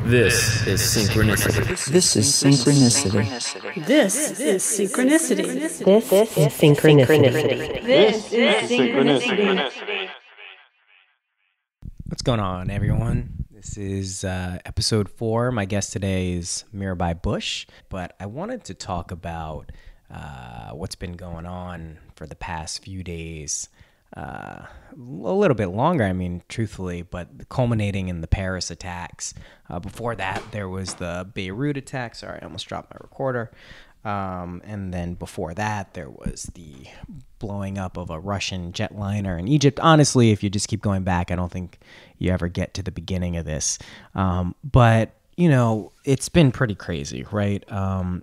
This is Synchronicity. This is Synchronicity. This is Synchronicity. This is Synchronicity. This is Synchronicity. What's going on, everyone? This is episode 4. My guest today is Mirabai Bush, but I wanted to talk about what's been going on for the past few days. A little bit longer, I mean, truthfully, but culminating in the Paris attacks. Before that, there was the Beirut attack. Sorry, I almost dropped my recorder. And then before that, there was the blowing up of a Russian jetliner in Egypt. Honestly, if you just keep going back, I don't think you ever get to the beginning of this. But, you know, it's been pretty crazy, right?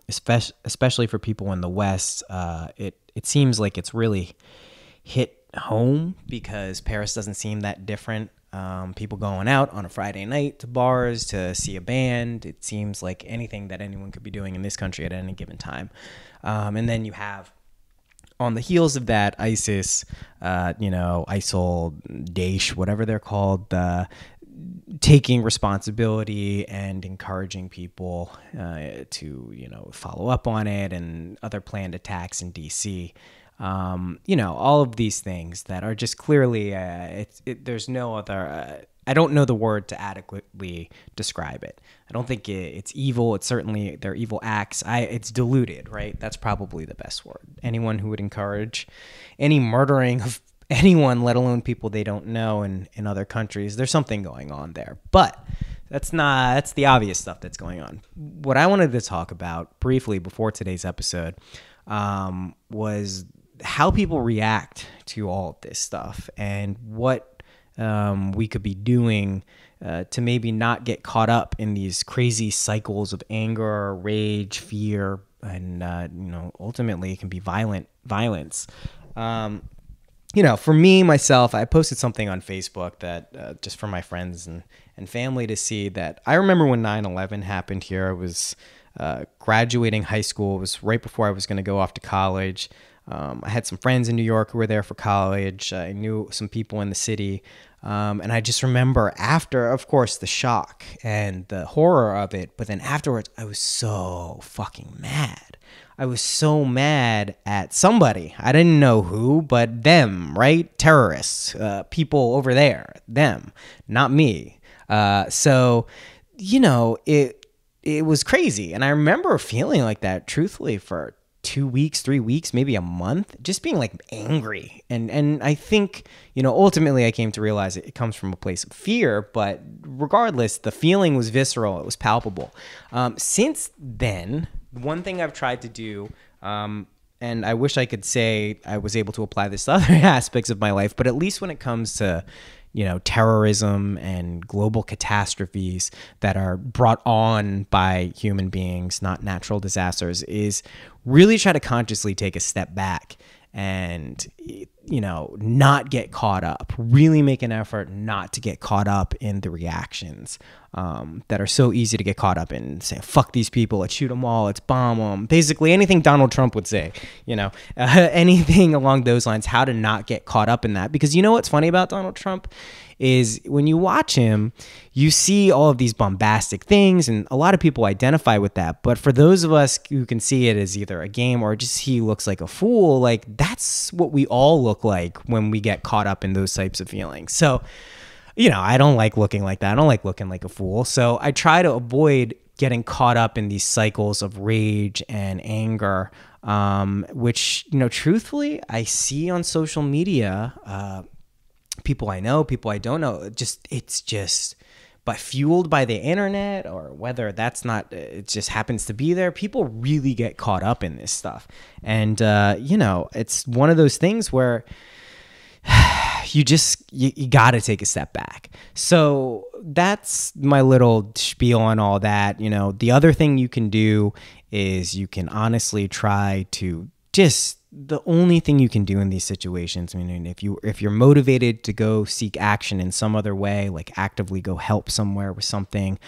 Especially for people in the West. It seems like it's really hit home because Paris doesn't seem that different. People going out on a Friday night to bars to see a band. It seems like anything that anyone could be doing in this country at any given time. And then you have, on the heels of that, ISIS, ISIL, Daesh, whatever they're called, taking responsibility and encouraging people to, follow up on it, and other planned attacks in D.C. All of these things that are just clearly, there's no other, I don't know the word to adequately describe it. I don't think it's evil. It's certainly, they're evil acts. It's diluted, right? That's probably the best word. Anyone who would encourage any murdering of anyone, let alone people they don't know in other countries, there's something going on there. But that's the obvious stuff that's going on. What I wanted to talk about briefly before today's episode was how people react to all of this stuff and what we could be doing to maybe not get caught up in these crazy cycles of anger, rage, fear, and ultimately it can be violence. For me, myself, I posted something on Facebook that just for my friends and family to see, that I remember when 9/11 happened here. I was graduating high school. It was right before I was going to go off to college. I had some friends in New York who were there for college. I knew some people in the city. And I just remember after, of course, the shock and the horror of it, but then afterwards, I was so fucking mad. I was so mad at somebody. I didn't know who, but them, right? Terrorists, people over there, them, not me. So, it was crazy. And I remember feeling like that, truthfully, for 2 weeks, 3 weeks, maybe a month, just being like angry. And I think, ultimately I came to realize it comes from a place of fear, but regardless, the feeling was visceral. It was palpable. Since then, one thing I've tried to do, and I wish I could say I was able to apply this to other aspects of my life, but at least when it comes to terrorism and global catastrophes that are brought on by human beings, not natural disasters, is really try to consciously take a step back and, not get caught up, really make an effort not to get caught up in the reactions that are so easy to get caught up in, saying, fuck these people, let's shoot them all, let's bomb them. Basically anything Donald Trump would say, anything along those lines, how to not get caught up in that. Because what's funny about Donald Trump is when you watch him, you see all of these bombastic things, and a lot of people identify with that. But for those of us who can see it as either a game or just he looks like a fool, like that's what we all look like when we get caught up in those types of feelings. So, I don't like looking like that. I don't like looking like a fool. So I try to avoid getting caught up in these cycles of rage and anger, which, truthfully, I see on social media, people I know, people I don't know, but fueled by the internet, or whether that's not, it just happens to be there, people really get caught up in this stuff. And, it's one of those things where you got to take a step back. So that's my little spiel on all that. The other thing you can do is you can honestly try to the only thing you can do in these situations, I mean, if you're motivated to go seek action in some other way, like actively go help somewhere with something,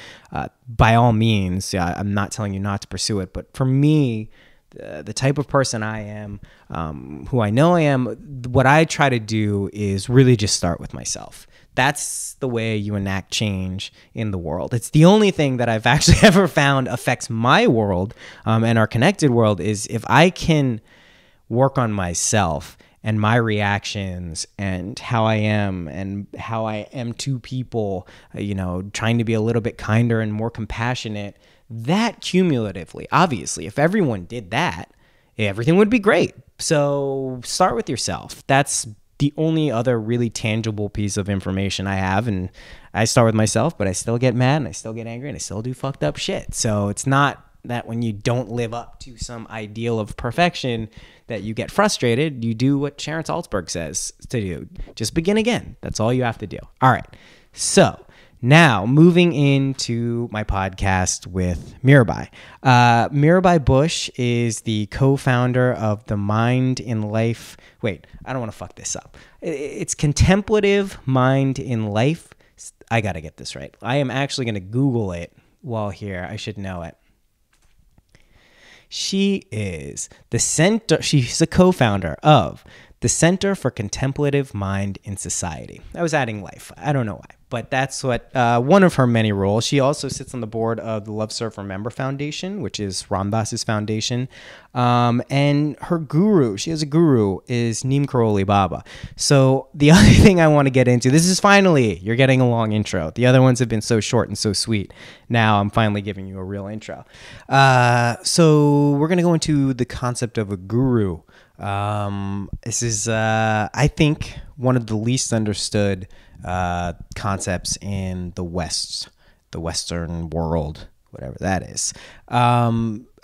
by all means, I'm not telling you not to pursue it. But for me, the type of person I am, who I know I am, what I try to do is really just start with myself. That's the way you enact change in the world. It's the only thing that I've actually ever found affects my world and our connected world is if I can work on myself and my reactions and how I am and how I am to people, trying to be a little bit kinder and more compassionate, that cumulatively, obviously, if everyone did that, everything would be great. So start with yourself. That's the only other really tangible piece of information I have. And I start with myself, but I still get mad and I still get angry and I still do fucked up shit. So it's not that when you don't live up to some ideal of perfection that you get frustrated. You do what Sharon Salzberg says to do. Just begin again. That's all you have to do. All right. So now moving into my podcast with Mirabai. Mirabai Bush is the co-founder of the Mind in Life. Wait, I don't want to fuck this up. It's Contemplative Mind in Life. I got to get this right. I am actually going to Google it while here. I should know it. She is she's a co-founder of the Center for Contemplative Mind in Society. I was adding life. I don't know why, but that's what one of her many roles. She also sits on the board of the Love Serve Remember Foundation, which is Ram Dass's foundation. And her guru, she has a guru, is Neem Karoli Baba. So the other thing I want to get into, this is finally, you're getting a long intro. The other ones have been so short and so sweet. Now I'm finally giving you a real intro. So we're going to go into the concept of a guru. This is, I think, one of the least understood concepts in the Western world, whatever that is.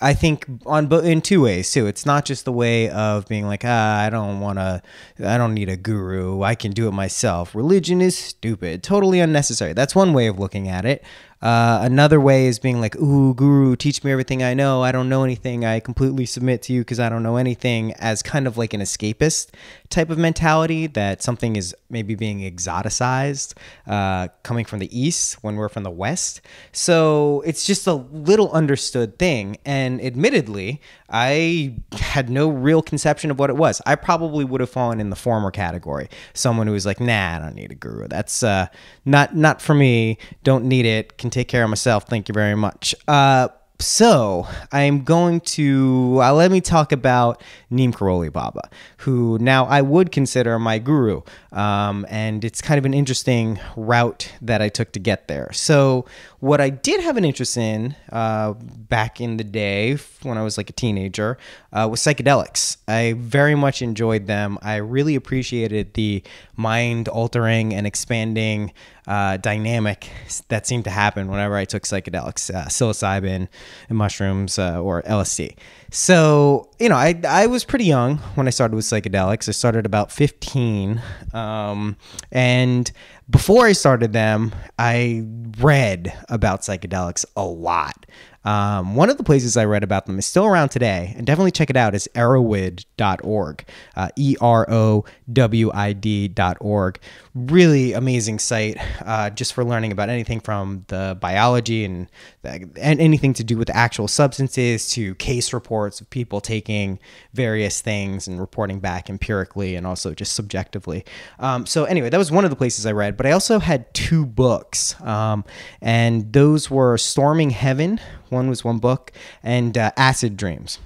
I think in two ways too. It's not just the way of being like, I don't need a guru. I can do it myself. Religion is stupid, totally unnecessary. That's one way of looking at it. Another way is being like, ooh, guru, teach me everything I know. I don't know anything. I completely submit to you because I don't know anything, as kind of like an escapist type of mentality that something is maybe being exoticized, coming from the East when we're from the West. So it's just a little understood thing. And admittedly, I had no real conception of what it was. I probably would have fallen in the former category. Someone who was like, nah, I don't need a guru. That's not for me. Don't need it. Can take care of myself. Thank you very much. So I'm going to, let me talk about Neem Karoli Baba, who now I would consider my guru. And it's kind of an interesting route that I took to get there. So what I did have an interest in back in the day when I was like a teenager was psychedelics. I very much enjoyed them. I really appreciated the mind-altering and expanding dynamic that seemed to happen whenever I took psychedelics, psilocybin and mushrooms or LSD. So, I was pretty young when I started with psychedelics. I started about 15. And before I started them, I read about psychedelics a lot. One of the places I read about them is still around today, and definitely check it out, is erowid.org, EROWID.org. Really amazing site, just for learning about anything from the biology and anything to do with the actual substances to case reports of people taking various things and reporting back empirically and also just subjectively. So anyway, that was one of the places I read, but I also had two books, and those were Storming Heaven. One was one book, and Acid Dreams.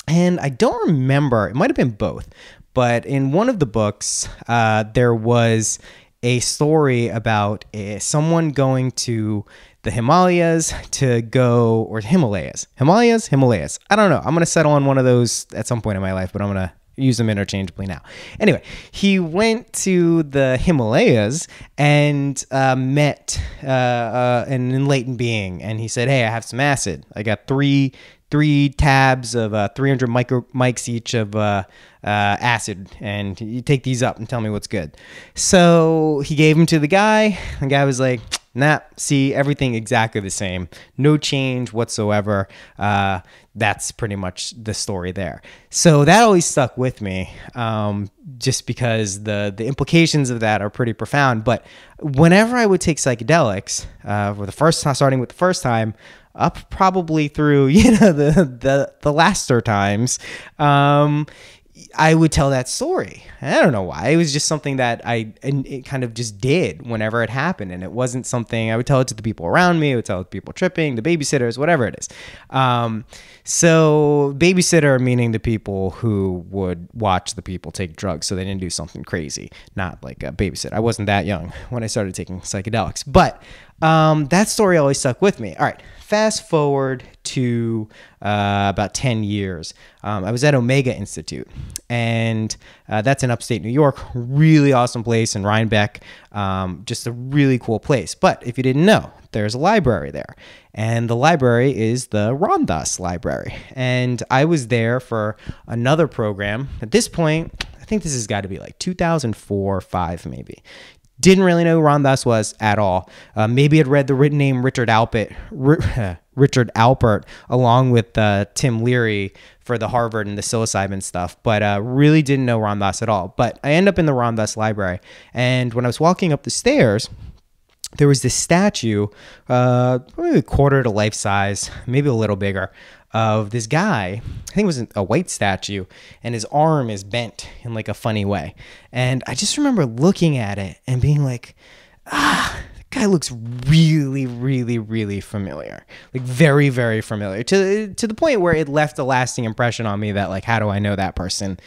And I don't remember, it might have been both, but in one of the books, there was a story about someone going to the Himalayas or Himalayas. I don't know. I'm going to settle on one of those at some point in my life, but I'm going to use them interchangeably now. Anyway, he went to the Himalayas and met an enlightened being, and he said, hey, I have some acid. I got three tabs of 300 mics each of acid, and you take these up and tell me what's good. So he gave them to the guy. The guy was like, nah, see, everything exactly the same. No change whatsoever. That's pretty much the story there. So that always stuck with me, just because the implications of that are pretty profound. But whenever I would take psychedelics, starting with the first time, up probably through the laster times, I would tell that story. I don't know why. It was just something that it kind of just did whenever it happened. And it wasn't something I would tell it to the people around me. I would tell it to people tripping, the babysitters, whatever it is. So babysitter meaning the people who would watch the people take drugs so they didn't do something crazy, not like a babysitter. I wasn't that young when I started taking psychedelics, but that story always stuck with me. All right. Fast forward to about 10 years. I was at Omega Institute, and that's in upstate New York. Really awesome place in Rhinebeck. Just a really cool place. But if you didn't know, there's a library there. And the library is the Ram Dass Library. And I was there for another program. At this point, I think this has got to be like 2004 or 5 maybe. Didn't really know who Ram Dass was at all. Maybe had read the written name Richard Alpert along with Tim Leary for the Harvard and the psilocybin stuff, but really didn't know Ram Dass at all. But I end up in the Ram Dass library, and when I was walking up the stairs, there was this statue, probably a quarter to life size, maybe a little bigger, of this guy. I think it was a white statue, and his arm is bent in like a funny way. And I just remember looking at it and being like, that guy looks really, really, really familiar. Like very, very familiar to the point where it left a lasting impression on me that like, how do I know that person?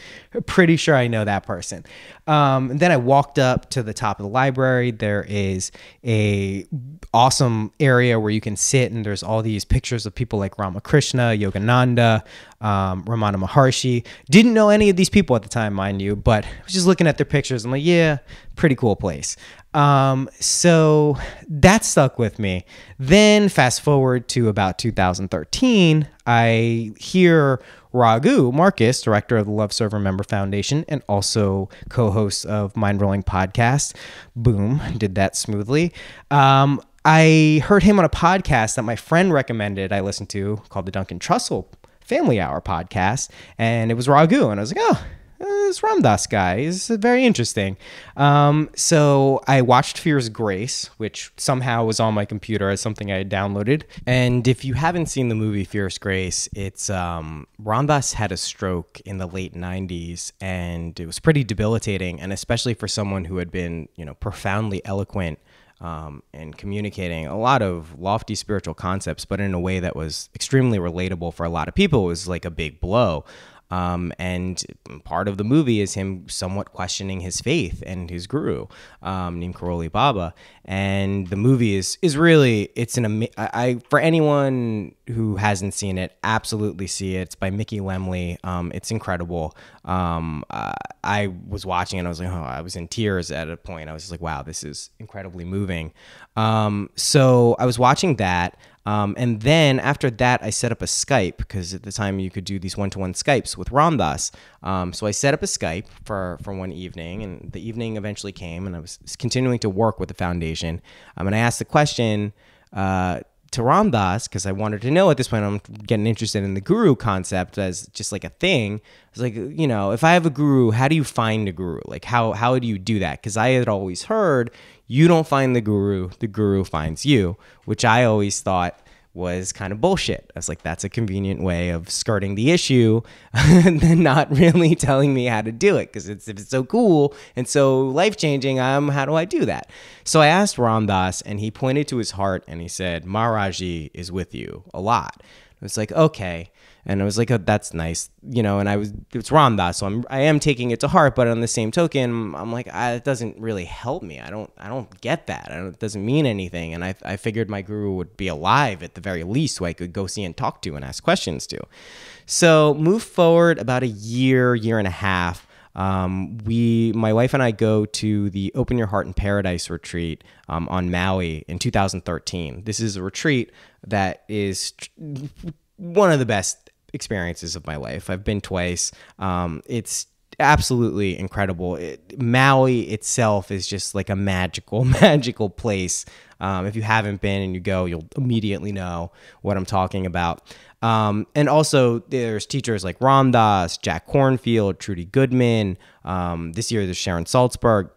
Pretty sure I know that person. And then I walked up to the top of the library. There is a awesome area where you can sit, and there's all these pictures of people like Ramakrishna, Yogananda, Ramana Maharshi. Didn't know any of these people at the time, mind you, but I was just looking at their pictures. I'm like, yeah, pretty cool place. So that stuck with me. Then fast forward to about 2013, I hear Raghu Marcus, director of the Love Serve Remember Foundation and also co-host of Mind Rolling Podcast. Boom, did that smoothly. I heard him on a podcast that my friend recommended I listened to called the Duncan Trussell Family Hour podcast, and it was Raghu, and I was like, oh, this Ram Dass guy is very interesting. So I watched Fear's Grace, which somehow was on my computer as something I had downloaded. And if you haven't seen the movie Fear's Grace, it's Ram Dass had a stroke in the late 90s, and it was pretty debilitating, and especially for someone who had been, profoundly eloquent and communicating a lot of lofty spiritual concepts, but in a way that was extremely relatable for a lot of people. It was like a big blow. And part of the movie is him somewhat questioning his faith and his guru, Neem Karoli Baba. And the movie is really, it's for anyone who hasn't seen it, absolutely see it. It's by Mickey Lemley. It's incredible. I was watching it and I was like, I was in tears at a point. I was just like, wow, this is incredibly moving. So I was watching that. And then after that, I set up a Skype, because at the time you could do these one-to-one Skypes with Ram Dass. So I set up a Skype for one evening, and the evening eventually came, and I was continuing to work with the foundation. And I asked the question to Ram Dass, because I wanted to know at this point, I'm getting interested in the guru concept as just like a thing. I was like, if I have a guru, how do you find a guru? Like, how do you do that? Because I had always heard you don't find the guru finds you, which I always thought was kind of bullshit. I was like, that's a convenient way of skirting the issue and then not really telling me how to do it, because if it's so cool and so life-changing, how do I do that? So I asked Ram Dass, and he pointed to his heart and he said, Maharaji is with you a lot. I was like, okay. And I was like, oh, that's nice, and it's Ram Dass, so I am taking it to heart, but on the same token, I'm like, it doesn't really help me. I don't get that. It doesn't mean anything. And I figured my guru would be alive at the very least, so I could go see and talk to and ask questions to. So move forward about a year and a half. My wife and I go to the Open Your Heart in Paradise retreat on Maui in 2013. This is a retreat that is one of the best experiences of my life. I've been twice. It's absolutely incredible. Maui itself is just like a magical place. If you haven't been and you go, you'll immediately know what I'm talking about. And also there's teachers like Ram Dass, Jack Kornfield, Trudy Goodman. This year there's Sharon Salzberg.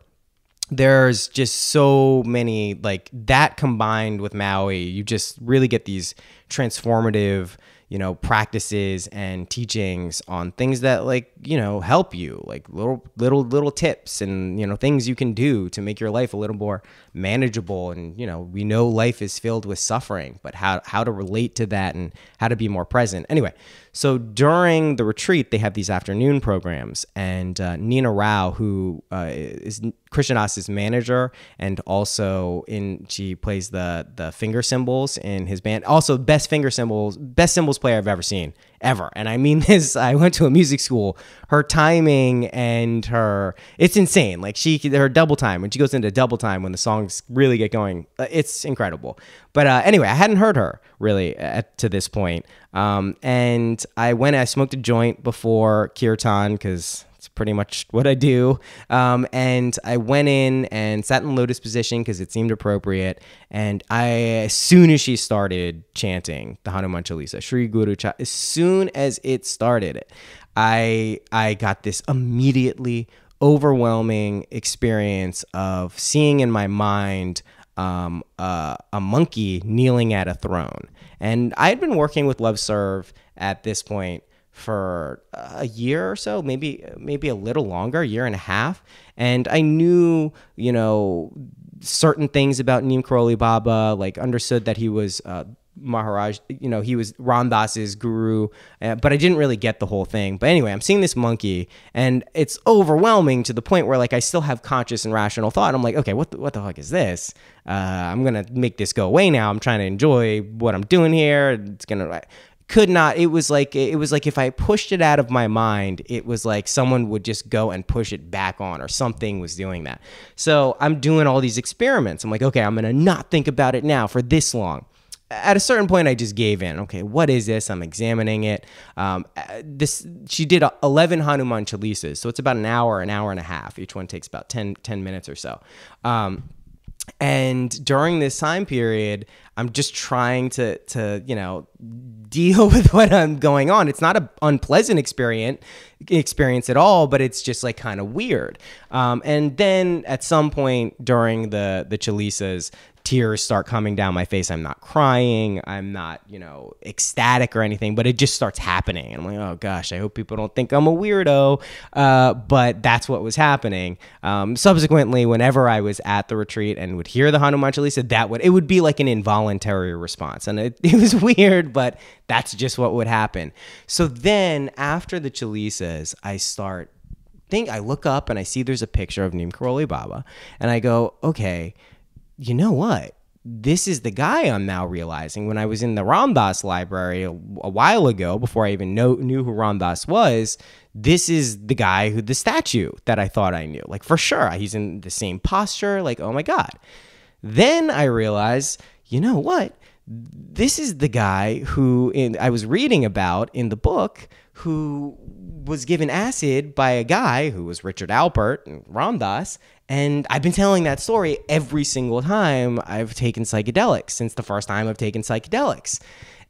There's just so many, like that combined with Maui, you just really get these transformative, practices and teachings on things that like, help you, like little tips and, things you can do to make your life a little more manageable. And, we know life is filled with suffering, but how to relate to that and how to be more present. Anyway, so during the retreat, they have these afternoon programs, and Nina Rao, who is Christian As's manager, and also she plays the finger cymbals in his band. Also, best cymbals player I've ever seen, ever. And I mean this, I went to a music school. Her timing and it's insane. Like her double time, when she goes into double time, when the songs really get going, it's incredible. But anyway, I hadn't heard her really to this point. And I smoked a joint before kirtan, because it's pretty much what I do. And I went in and sat in lotus position because it seemed appropriate. And as soon as she started chanting the Hanuman Chalisa, Shri Guru Cha, as soon as it started, I got this immediately overwhelming experience of seeing in my mind a monkey kneeling at a throne. And I had been working with Love Serve at this point for a year or so, maybe a little longer, a year and a half. And I knew, certain things about Neem Karoli Baba, like understood that he was Maharaj, he was Ram Dass's guru, but I didn't really get the whole thing. But anyway, I'm seeing this monkey, and it's overwhelming to the point where like I still have conscious and rational thought. I'm like, okay, what the fuck is this? I'm gonna make this go away now. I'm trying to enjoy what I'm doing here. It was like if I pushed it out of my mind, it was like someone would just go and push it back on, or something was doing that. So I'm doing all these experiments. I'm like, okay, I'm gonna not think about it now for this long. At a certain point, I just gave in. Okay, what is this? I'm examining it. She did 11 Hanuman Chalisas, so it's about an hour and a half. Each one takes about 10 minutes or so. And during this time period, I'm just trying to deal with what I'm going on. It's not an unpleasant experience at all, but it's just like kind of weird. And then at some point during the Chalisas, tears start coming down my face. I'm not crying. I'm not, ecstatic or anything, but it just starts happening. And I'm like, oh gosh, I hope people don't think I'm a weirdo. But that's what was happening. Subsequently, whenever I was at the retreat and would hear the Hanuman Chalisa, it would be like an involuntary response. And it was weird, but that's just what would happen. So then after the Chalisas, I look up and I see there's a picture of Neem Karoli Baba, and I go, okay, you know what? This is the guy I'm now realizing. When I was in the Ram Dass library a while ago, before I even knew who Ram Dass was, this is the guy the statue that I thought I knew. Like, for sure. He's in the same posture. Like, oh my God. Then I realized, you know what? This is the guy who I was reading about in the book, who was given acid by a guy who was Richard Lampert and Ram Dass. And I've been telling that story every single time I've taken psychedelics, since the first time I've taken psychedelics.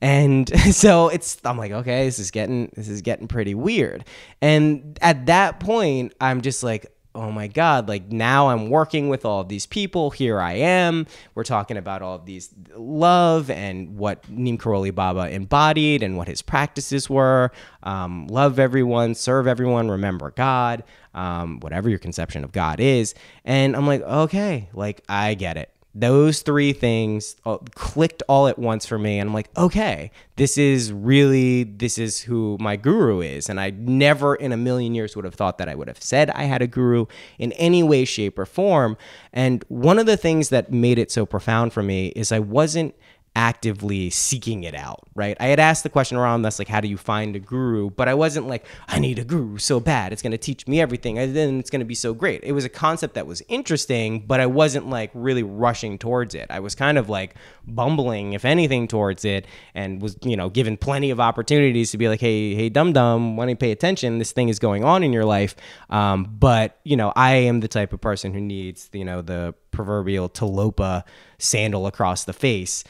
And so I'm like, okay, this is getting pretty weird. And at that point, I'm just like, oh my God, like now I'm working with all of these people. Here I am. We're talking about all of these love and what Neem Karoli Baba embodied and what his practices were. Love everyone, serve everyone, remember God, whatever your conception of God is. And I'm like, okay, like I get it. Those three things clicked all at once for me. And I'm like, okay, this is who my guru is. And I never in a million years would have thought that I would have said I had a guru in any way, shape, or form. And one of the things that made it so profound for me is I wasn't actively seeking it out, right? I had asked the question around that's like, how do you find a guru? But I wasn't like, I need a guru so bad. It's going to teach me everything. And then it's going to be so great. It was a concept that was interesting, but I wasn't like really rushing towards it. I was kind of like bumbling, if anything, towards it, and was, given plenty of opportunities to be like, hey, dum-dum, why don't you pay attention? This thing is going on in your life. But, I am the type of person who needs, the proverbial talopa sandal across the face,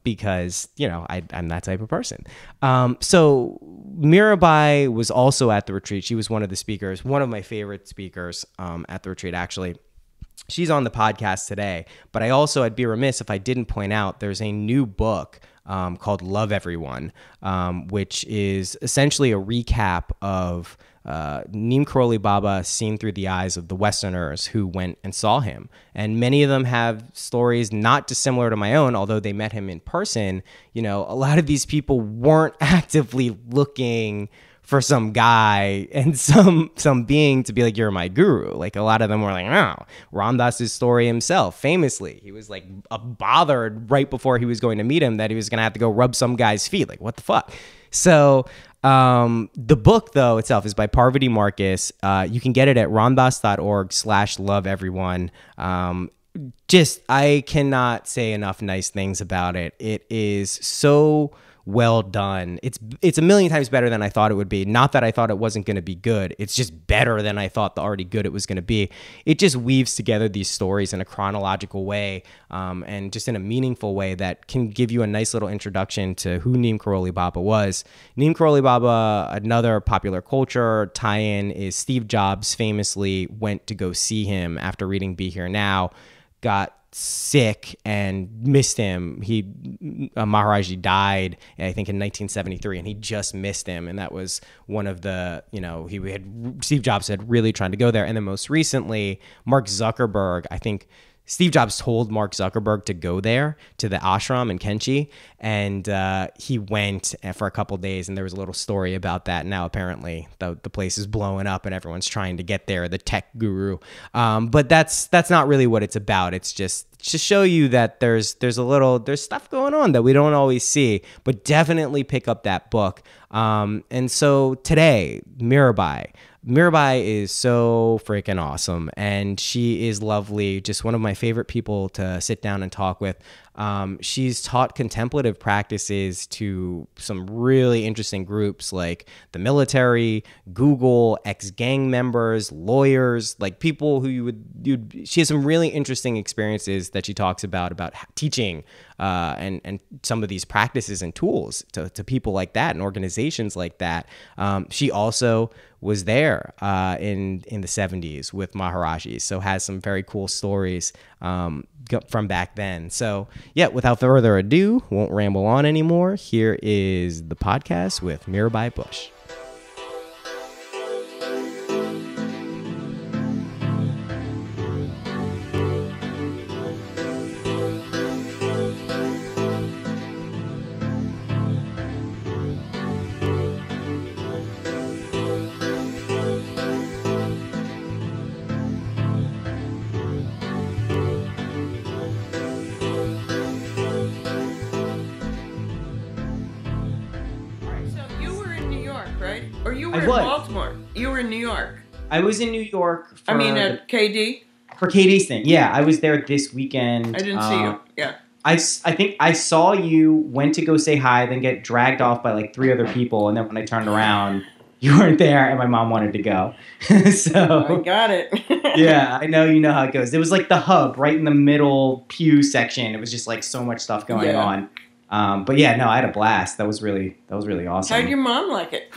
because I'm that type of person. So Mirabai was also at the retreat. She was one of the speakers, one of my favorite speakers at the retreat, actually. she's on the podcast today. But I'd be remiss if I didn't point out there's a new book called Love Everyone, which is essentially a recap of Neem Karoli Baba seen through the eyes of the Westerners who went and saw him. And many of them have stories not dissimilar to my own, although they met him in person. You know, a lot of these people weren't actively looking for some guy and some being to be like, you're my guru. Like, a lot of them were like, oh, Ram Dass's story himself, famously, he was like bothered right before he was going to meet him that he was going to have to go rub some guy's feet. Like, what the fuck? So the book, though, itself is by Parvati Marcus. You can get it at ramdas.org/loveeveryone. I cannot say enough nice things about it. It is so well done. It's a million times better than I thought it would be. Not that I thought it wasn't going to be good. It's just better than I thought the already good it was going to be. It just weaves together these stories in a chronological way, and just in a meaningful way that can give you a nice little introduction to who Neem Karoli Baba was. Neem Karoli Baba, another popular culture tie-in, is Steve Jobs famously went to go see him after reading Be Here Now, got sick and missed him. Maharajah died, I think, in 1973, and he just missed him. And that was one of the, Steve Jobs had really tried to go there. And then most recently, Mark Zuckerberg, I think Steve Jobs told Mark Zuckerberg to go there to the ashram in Kenchi, and he went for a couple days, and there was a little story about that. Now apparently the place is blowing up and everyone's trying to get there, the tech guru. But that's not really what it's about. It's just to show you that there's stuff going on that we don't always see, but definitely pick up that book. And so today, Mirabai is so freaking awesome, and she is lovely, just one of my favorite people to sit down and talk with. She's taught contemplative practices to some really interesting groups like the military, Google, ex-gang members, lawyers, like people who she has some really interesting experiences that she talks about teaching and some of these practices and tools to people like that and organizations like that. She also was there in the 70s with Maharajahs, so has some very cool stories from back then. So yeah, without further ado, won't ramble on anymore. Here is the podcast with Mirabai Bush. Or you were in Baltimore. You were in New York. I was in New York. At KD? For KD's thing. Yeah, I was there this weekend. I didn't see you. Yeah. I think I saw you, went to go say hi, then get dragged off by like 3 other people. And then when I turned around, you weren't there and my mom wanted to go. So I got it. Yeah, I know, you know how it goes. It was like the hub right in the middle pew section. It was just like so much stuff going on. But yeah, no, I had a blast. That was really awesome. How'd your mom like it?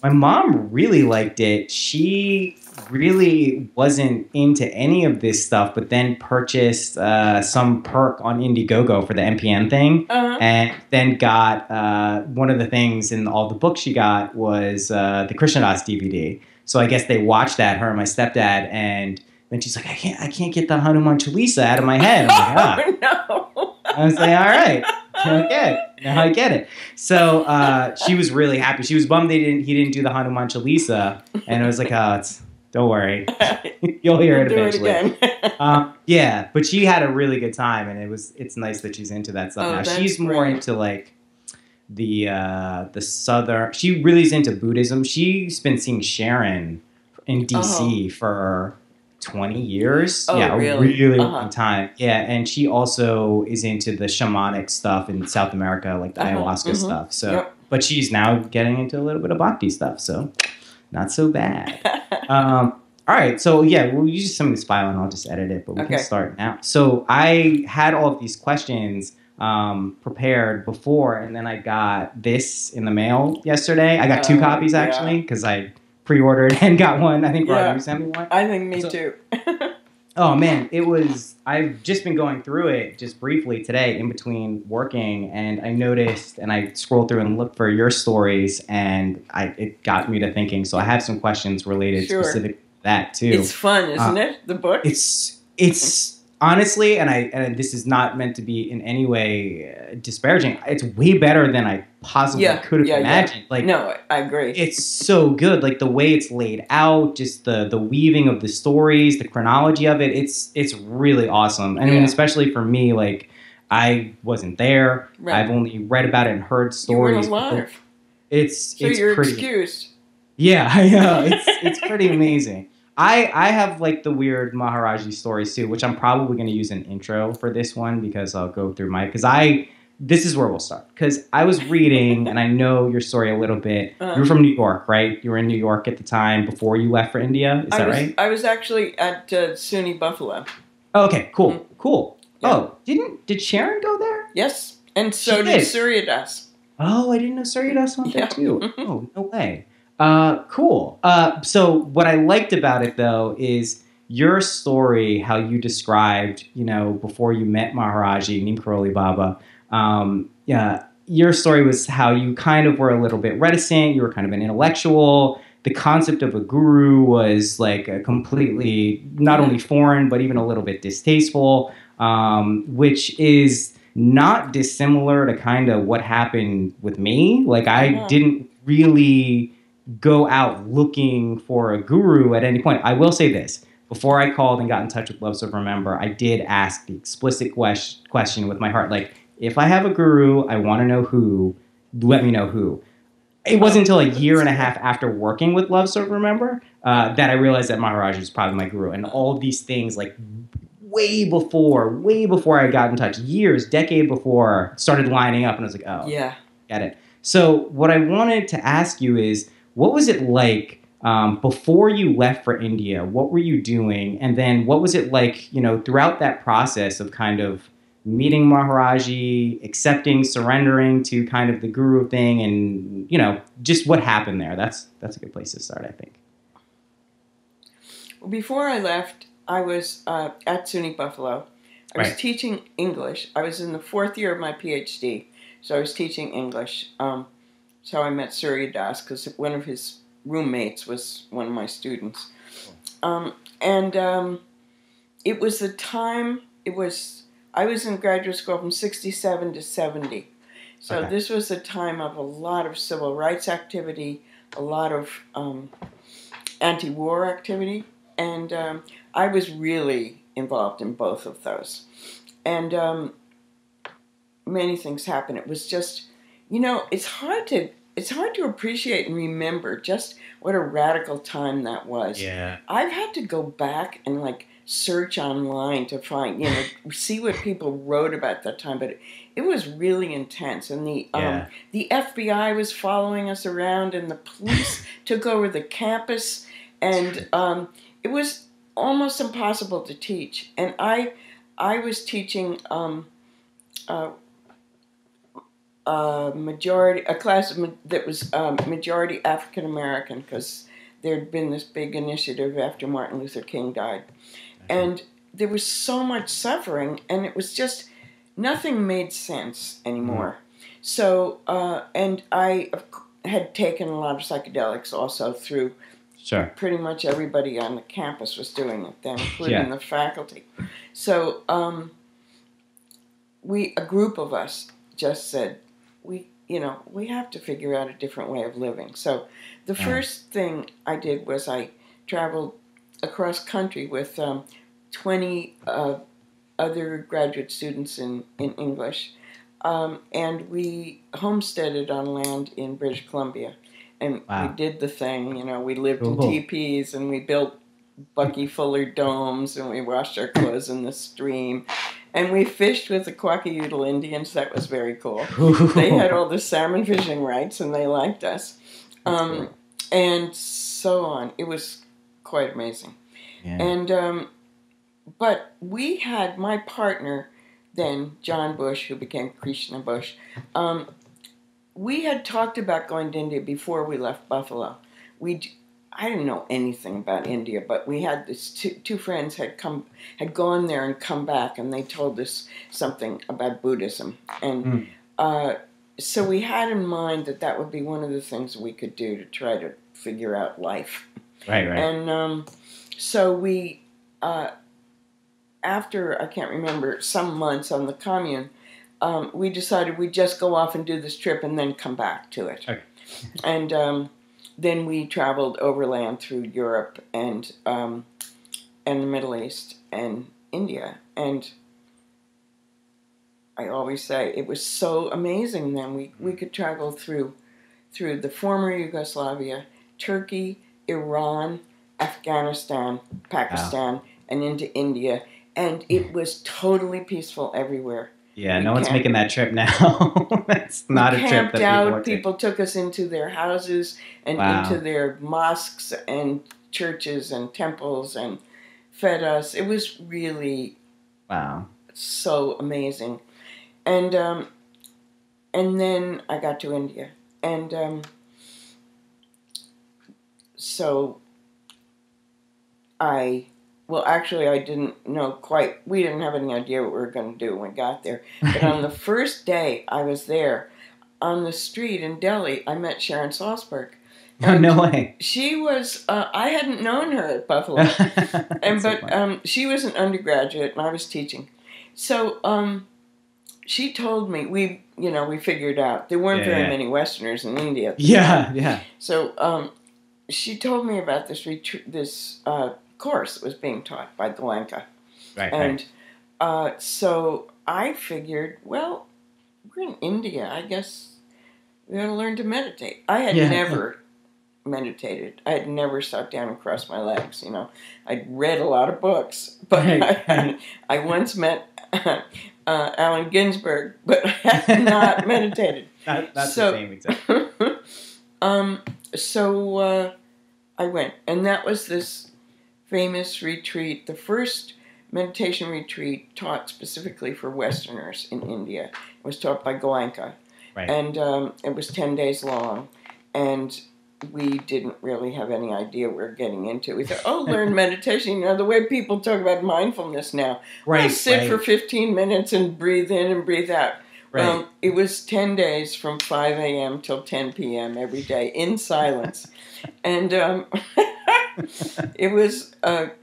My mom really liked it. She really wasn't into any of this stuff, but then purchased some perk on Indiegogo for the NPN thing, and then got one of the things in all the books she got was the Krishnadas DVD. So I guess they watched that, her and my stepdad, and then she's like, I can't get the Hanuman Chalisa out of my head. I'm like, no. I was like, all right. Okay, now I get it. So she was really happy. She was bummed he didn't do the Hanuman Chalisa, and I was like, don't worry, you'll hear it eventually. It again. Yeah, but she had a really good time, and it's nice that she's into that stuff now. She's more into like the southern. She really is into Buddhism. She's been seeing Sharon in DC for 20 years. Oh, yeah, really? A really long time. Yeah, and she also is into the shamanic stuff in South America, like the ayahuasca stuff. So, but she's now getting into a little bit of bhakti stuff, so not so bad. All right, so yeah, we'll use some of this file and I'll just edit it, but we can start now. So I had all of these questions prepared before, and then I got this in the mail yesterday. I got 2 copies actually, because I pre-ordered and got one. I think Roger sent me one. I think me too. Oh man, I've just been going through it just briefly today in between working, and I noticed, and I scrolled through and looked for your stories, and it got me to thinking. So I have some questions related specific to that too. It's fun, isn't it? The book. It's honestly, and this is not meant to be in any way disparaging. It's way better than I possibly could have imagined. Like, no, I agree. It's so good. Like the way it's laid out, just the weaving of the stories, the chronology of it. It's really awesome. I mean, especially for me, like I wasn't there. Right. I've only read about it and heard stories. You weren't alive. It's you're pretty, excused. Yeah, I know. It's pretty amazing. I have like the weird Maharaji stories too, which I'm probably going to use an intro for this one because I'll go through this is where we'll start. Because I was reading, and I know your story a little bit. You were from New York, right? You were in New York at the time before you left for India. Is that right? I was actually at SUNY Buffalo. Oh, okay, cool, cool. Yeah. Oh, did Sharon go there? Yes, and so did Surya Das. Oh, I didn't know Surya Das went there too. Oh, no way. Cool. So what I liked about it though is your story, how you described, before you met Maharaji, Neem Karoli Baba. Your story was how you kind of were a little bit reticent. You were kind of an intellectual. The concept of a guru was like a completely not only foreign, but even a little bit distasteful, which is not dissimilar to kind of what happened with me. Like I didn't really go out looking for a guru at any point. I will say this. Before I called and got in touch with Love So Remember, I did ask the explicit question with my heart, like, if I have a guru, I want to know who, let me know who. It wasn't until a year and a half after working with Love So Remember that I realized that Maharaj was probably my guru. And all of these things, like, way before I got in touch, decade before, started lining up. And I was like, oh, yeah, get it. So what I wanted to ask you is, what was it like before you left for India? What were you doing? And then what was it like, throughout that process of kind of meeting Maharaji, accepting, surrendering to kind of the guru thing, and, just what happened there? That's a good place to start, I think. Well, before I left, I was at SUNY Buffalo. I was teaching English. I was in the 4th year of my PhD, so I was teaching English. That's how I met Surya Das, because one of his roommates was one of my students. It was the time, I was in graduate school from 67 to 70. So this was a time of a lot of civil rights activity, a lot of anti-war activity, and I was really involved in both of those. And many things happened. It was just, it's hard to appreciate and remember just what a radical time that was. Yeah. I've had to go back and search online to find, see what people wrote about that time, but it was really intense. And the FBI was following us around, and the police took over the campus, and it was almost impossible to teach. And I was teaching a class that was majority African American, because there had been this big initiative after Martin Luther King died. And there was so much suffering, and it was just, nothing made sense anymore. So, and I had taken a lot of psychedelics also through, pretty much everybody on the campus was doing it then, including the faculty. So, a group of us just said, we have to figure out a different way of living. So the first thing I did was I traveled across country with 20 other graduate students in English, and we homesteaded on land in British Columbia. And we did the thing, we lived in teepees, and we built Bucky Fuller domes, and we washed our clothes in the stream. And we fished with the Kwakiutl Indians. That was very cool. They had all the salmon fishing rights, and they liked us. And so on. It was quite amazing. Yeah. And but we had my partner then, John Bush, who became Krishna Bush. We had talked about going to India before we left Buffalo. I didn't know anything about India, but we had this two friends had gone there and come back, and they told us something about Buddhism, and so we had in mind that would be one of the things we could do to try to figure out life. Right. And so we, after, I can't remember, some months on the commune, we decided we'd just go off and do this trip and then come back to it. Okay. And then we traveled overland through Europe and the Middle East and India. And I always say it was so amazing then. We could travel through the former Yugoslavia, Turkey, Iran, Afghanistan, Pakistan, and into India. And it was totally peaceful everywhere. Yeah, no one's making that trip now. That's not a trip that people would take. People took us into their houses and into their mosques and churches and temples and fed us. It was really so amazing. And then I got to India. And so I didn't know quite. We didn't have any idea what we were going to do when we got there. But on the first day I was there, on the street in Delhi, I met Sharon Salzberg. Oh, no way. She was, I hadn't known her at Buffalo. She was an undergraduate and I was teaching. So she told me, we figured out there weren't very many Westerners in India. Yeah. So she told me about this course that was being taught by Goenka. And so I figured, well, we're in India. I guess we ought to learn to meditate. I had never meditated. I had never sat down and crossed my legs. I'd read a lot of books, but I once met Allen Ginsberg, but I had not meditated. Not the same exactly. So I went, and that was this famous retreat, the first meditation retreat taught specifically for Westerners in India. It was taught by Goenka, and it was 10 days long, and we didn't really have any idea what we were getting into. We thought, learn meditation. The way people talk about mindfulness now. Sit for 15 minutes and breathe in and breathe out. It was 10 days from 5 a.m. till 10 p.m. every day in silence. And it was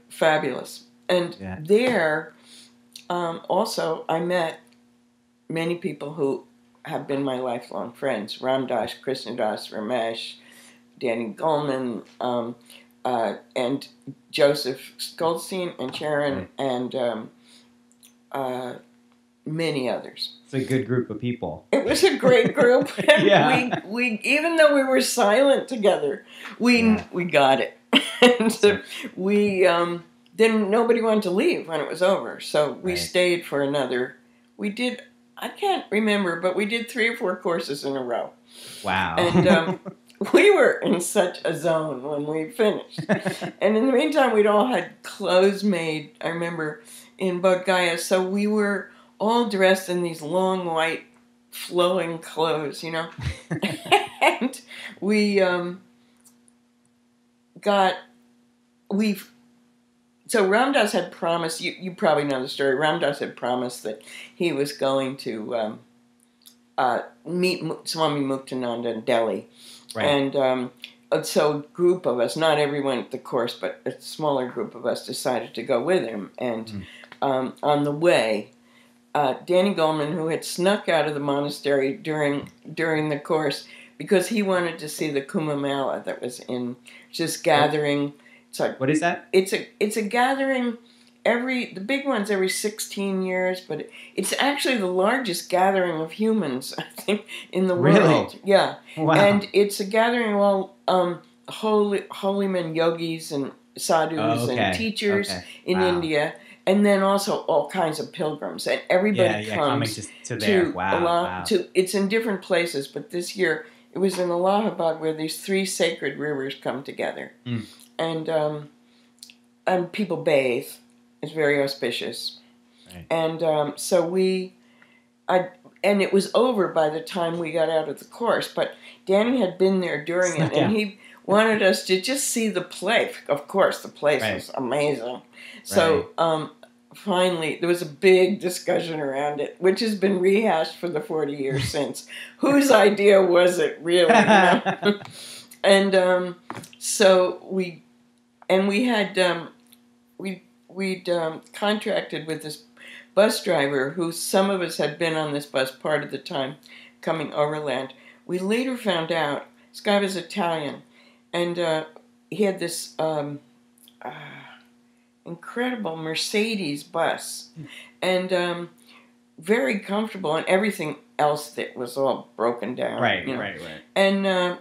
fabulous. And there, also, I met many people who have been my lifelong friends. Ramdas, Krishnadas, Ramesh, Danny Goleman, and Joseph Goldstein, and Sharon, and many others. It's a good group of people. It was a great group. we even though we were silent together, we got it. And then nobody wanted to leave when it was over, so we stayed for another. I can't remember, but we did 3 or 4 courses in a row. Wow. And we were in such a zone when we finished. And in the meantime, we'd all had clothes made, I remember, in Bodh Gaya. So we were all dressed in these long, white, flowing clothes, And so Ramdas had promised, you probably know the story, Ramdas had promised that he was going to meet Swami Muktananda in Delhi. And so a group of us, not everyone at the course, but a smaller group of us decided to go with him. And on the way, Danny Goleman, who had snuck out of the monastery during the course because he wanted to see the Cooma Mela that was in just gathering. It's like, what is that? It's a gathering. The big one's every 16 years, but it's actually the largest gathering of humans, I think, in the world. Yeah. Wow. And it's a gathering of all holy men, yogis, and sadhus and teachers in India, and then also all kinds of pilgrims. And everybody comes to there. Wow. It's in different places, but this year it was in Allahabad where these 3 sacred rivers come together. And people bathe. It's very auspicious. And so and it was over by the time we got out of the course, but Danny had been there during it, and wanted us to just see the play. Of course, the place was amazing. So finally, there was a big discussion around it, which has been rehashed for the 40 years since. Whose idea was it, really? You know? And so we had we'd contracted with this bus driver who some of us had been on this bus part of the time coming overland. We later found out this guy was Italian, and he had this incredible Mercedes bus, and very comfortable, and everything else that was all broken down. Right. And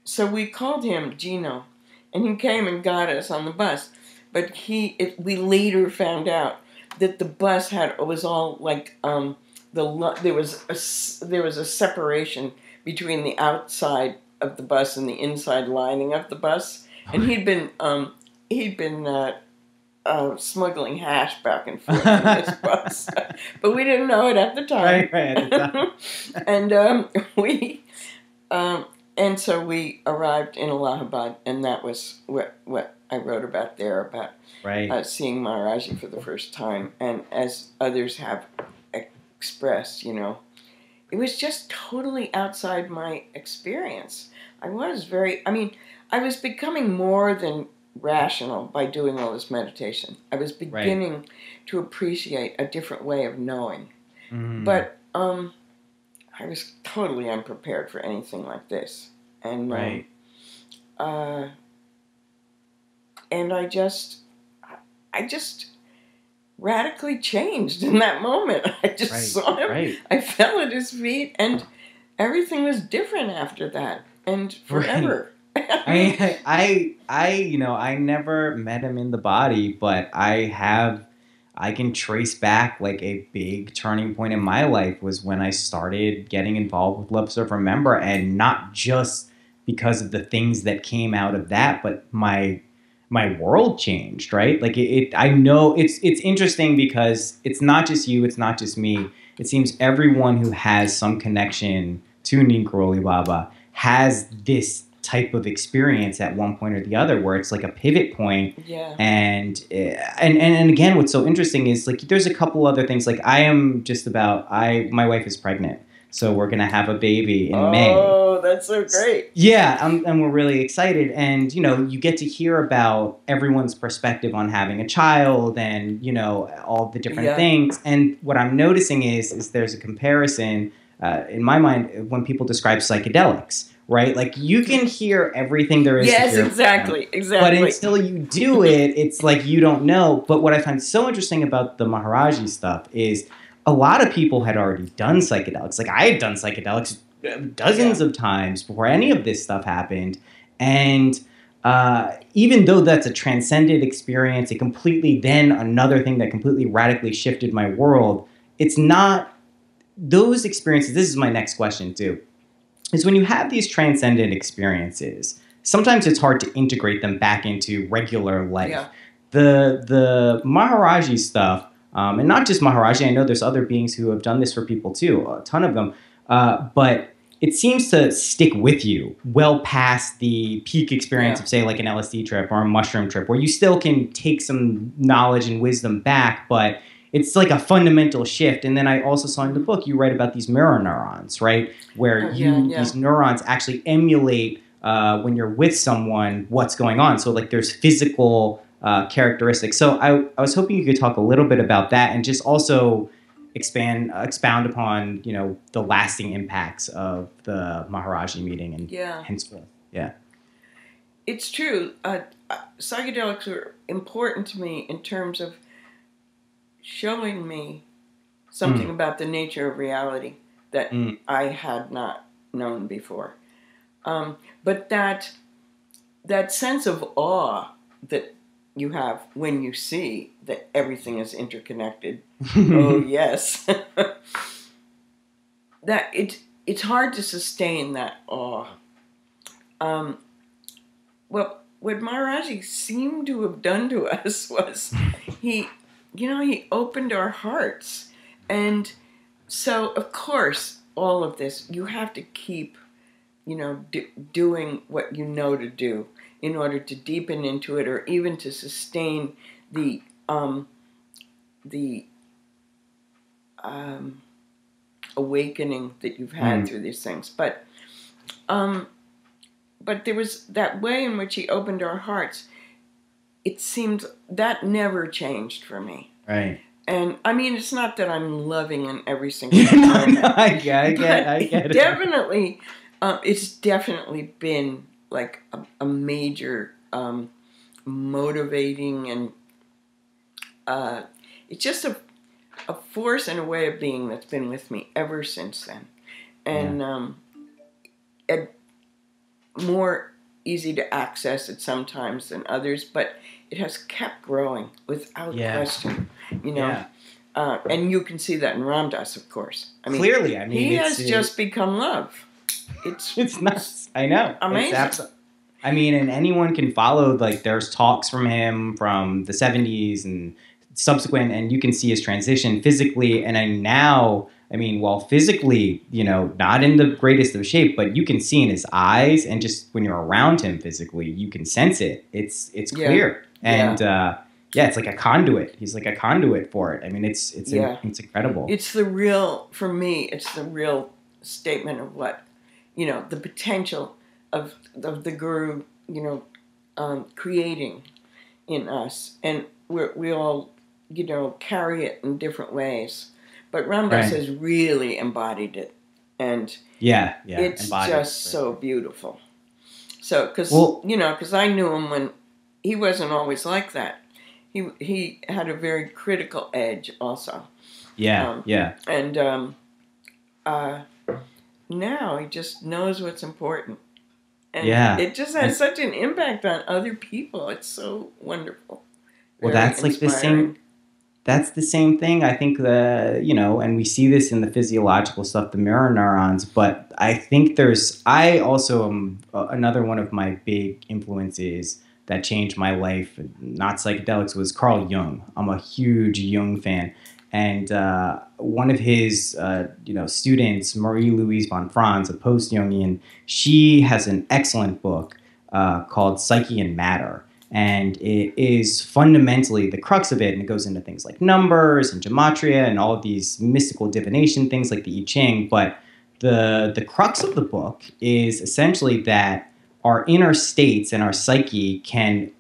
so we called him Gino, and he came and got us on the bus. But we later found out that the bus was all like there was a separation between the outside of the bus and the inside lining of the bus, and he'd been smuggling hash back and forth in this bus, but we didn't know it at the time. Right at the time. And so we arrived in Allahabad, and that was what I wrote about there, about seeing Maharaji for the first time. And as others have expressed, you know, it was just totally outside my experience. I was becoming more than rational by doing all this meditation. I was beginning to appreciate a different way of knowing. But I was totally unprepared for anything like this. And and I just radically changed in that moment. I just saw him. I fell at his feet, and everything was different after that, and forever. I never met him in the body, but I can trace back like a big turning point in my life was when I started getting involved with Love Serve Remember, and not just because of the things that came out of that, but my world changed, right? Like I know it's interesting because it's not just you, it's not just me. It seems everyone who has some connection to Neem Karoli Baba has this type of experience at one point or the other, where it's like a pivot point. Yeah. And again, what's so interesting is like there's a couple other things. Like my wife is pregnant, so we're gonna have a baby in May. Oh, that's so great. Yeah, and we're really excited. And you get to hear about everyone's perspective on having a child, and all the different things. And what I'm noticing is there's a comparison in my mind when people describe psychedelics. Right? Like you can hear everything there is to hear. Yes, exactly. But until you do it, it's like you don't know. But what I find so interesting about the Maharaji stuff is a lot of people had already done psychedelics. Like I had done psychedelics dozens of times before any of this stuff happened. And even though that's a transcendent experience, it completely then another thing that completely radically shifted my world, it's not those experiences. This is my next question too. Is when you have these transcendent experiences, sometimes it's hard to integrate them back into regular life. Yeah. The Maharaji stuff, and not just Maharaji, I know there's other beings who have done this for people too, a ton of them, but it seems to stick with you well past the peak experience of, say, like an LSD trip or a mushroom trip, where you still can take some knowledge and wisdom back, but it's like a fundamental shift. And then I also saw in the book you write about these mirror neurons, right? Where these neurons actually emulate when you're with someone what's going on. So like there's physical characteristics. So I was hoping you could talk a little bit about that, and just also expound upon the lasting impacts of the Maharaji meeting and henceforth. Yeah, it's true. Psychedelics are important to me in terms of showing me something about the nature of reality that I had not known before. But that sense of awe that you have when you see that everything is interconnected. Oh, yes. That it's hard to sustain that awe. Well, what Maharaji seemed to have done to us was he opened our hearts. And so, of course, all of this, you have to keep doing what you know to do in order to deepen into it, or even to sustain the awakening that you've had through these things. But there was that way in which he opened our hearts. It seemed that never changed for me. Right. And I mean, it's not that I'm loving in every single no, moment. I get it. Definitely, it's definitely been like a major motivating, and it's just a force and a way of being that's been with me ever since then. And more easy to access it sometimes than others, but it has kept growing without question. And you can see that in Ram Dass, of course. I mean, clearly, I mean, he has just become love. It's nuts. I know. Amazing. I mean, and anyone can follow, like, there's talks from him from the 70s and subsequent, and you can see his transition physically. And now, I mean, while physically, not in the greatest of shape, but you can see in his eyes, and just when you're around him physically, you can sense it. It's clear. And, it's like a conduit. He's like a conduit for it. I mean, it's incredible. For me, it's the real statement of what, the potential of the Guru, creating in us. And we all, carry it in different ways. But Ram Dass has really embodied it. And it's just so beautiful. So, because I knew him when he wasn't always like that. He had a very critical edge also. And now he just knows what's important. And it just has such an impact on other people. It's so wonderful. Well, that's like the same. That's the same thing. I think and we see this in the physiological stuff, the mirror neurons. But I think I also am another one of my big influences that changed my life, not psychedelics, was Carl Jung. I'm a huge Jung fan. And one of his students, Marie-Louise von Franz, a post-Jungian, she has an excellent book called Psyche and Matter. And it is fundamentally the crux of it, and it goes into things like numbers and gematria and all of these mystical divination things like the I Ching. But the crux of the book is essentially that our inner states and our psyche can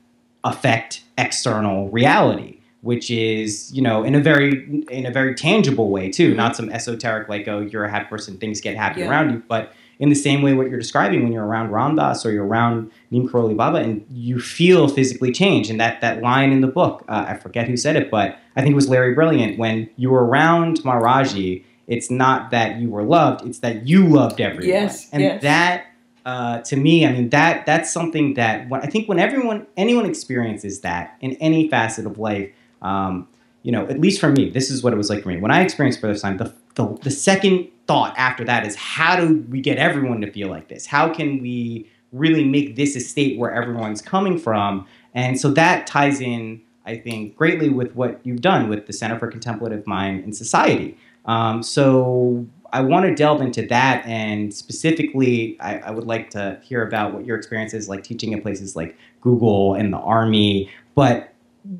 affect external reality, which is, in a very tangible way too, not some esoteric like, oh, you're a happy person, things get happy around you, but in the same way what you're describing when you're around Ram Dass or you're around Neem Karoli Baba, and you feel physically change. And that line in the book, I forget who said it, but I think it was Larry Brilliant, when you were around Maharaji, it's not that you were loved, it's that you loved everyone. That, to me, I mean, that's something that I think when anyone experiences that in any facet of life, at least for me, this is what it was like for me. When I experienced for the first time, the second thought after that is, how do we get everyone to feel like this? How can we really make this a state where everyone's coming from? And so that ties in, I think, greatly with what you've done with the Center for Contemplative Mind and Society. So I want to delve into that, and specifically, I would like to hear about what your experience is like teaching at places like Google and the Army. But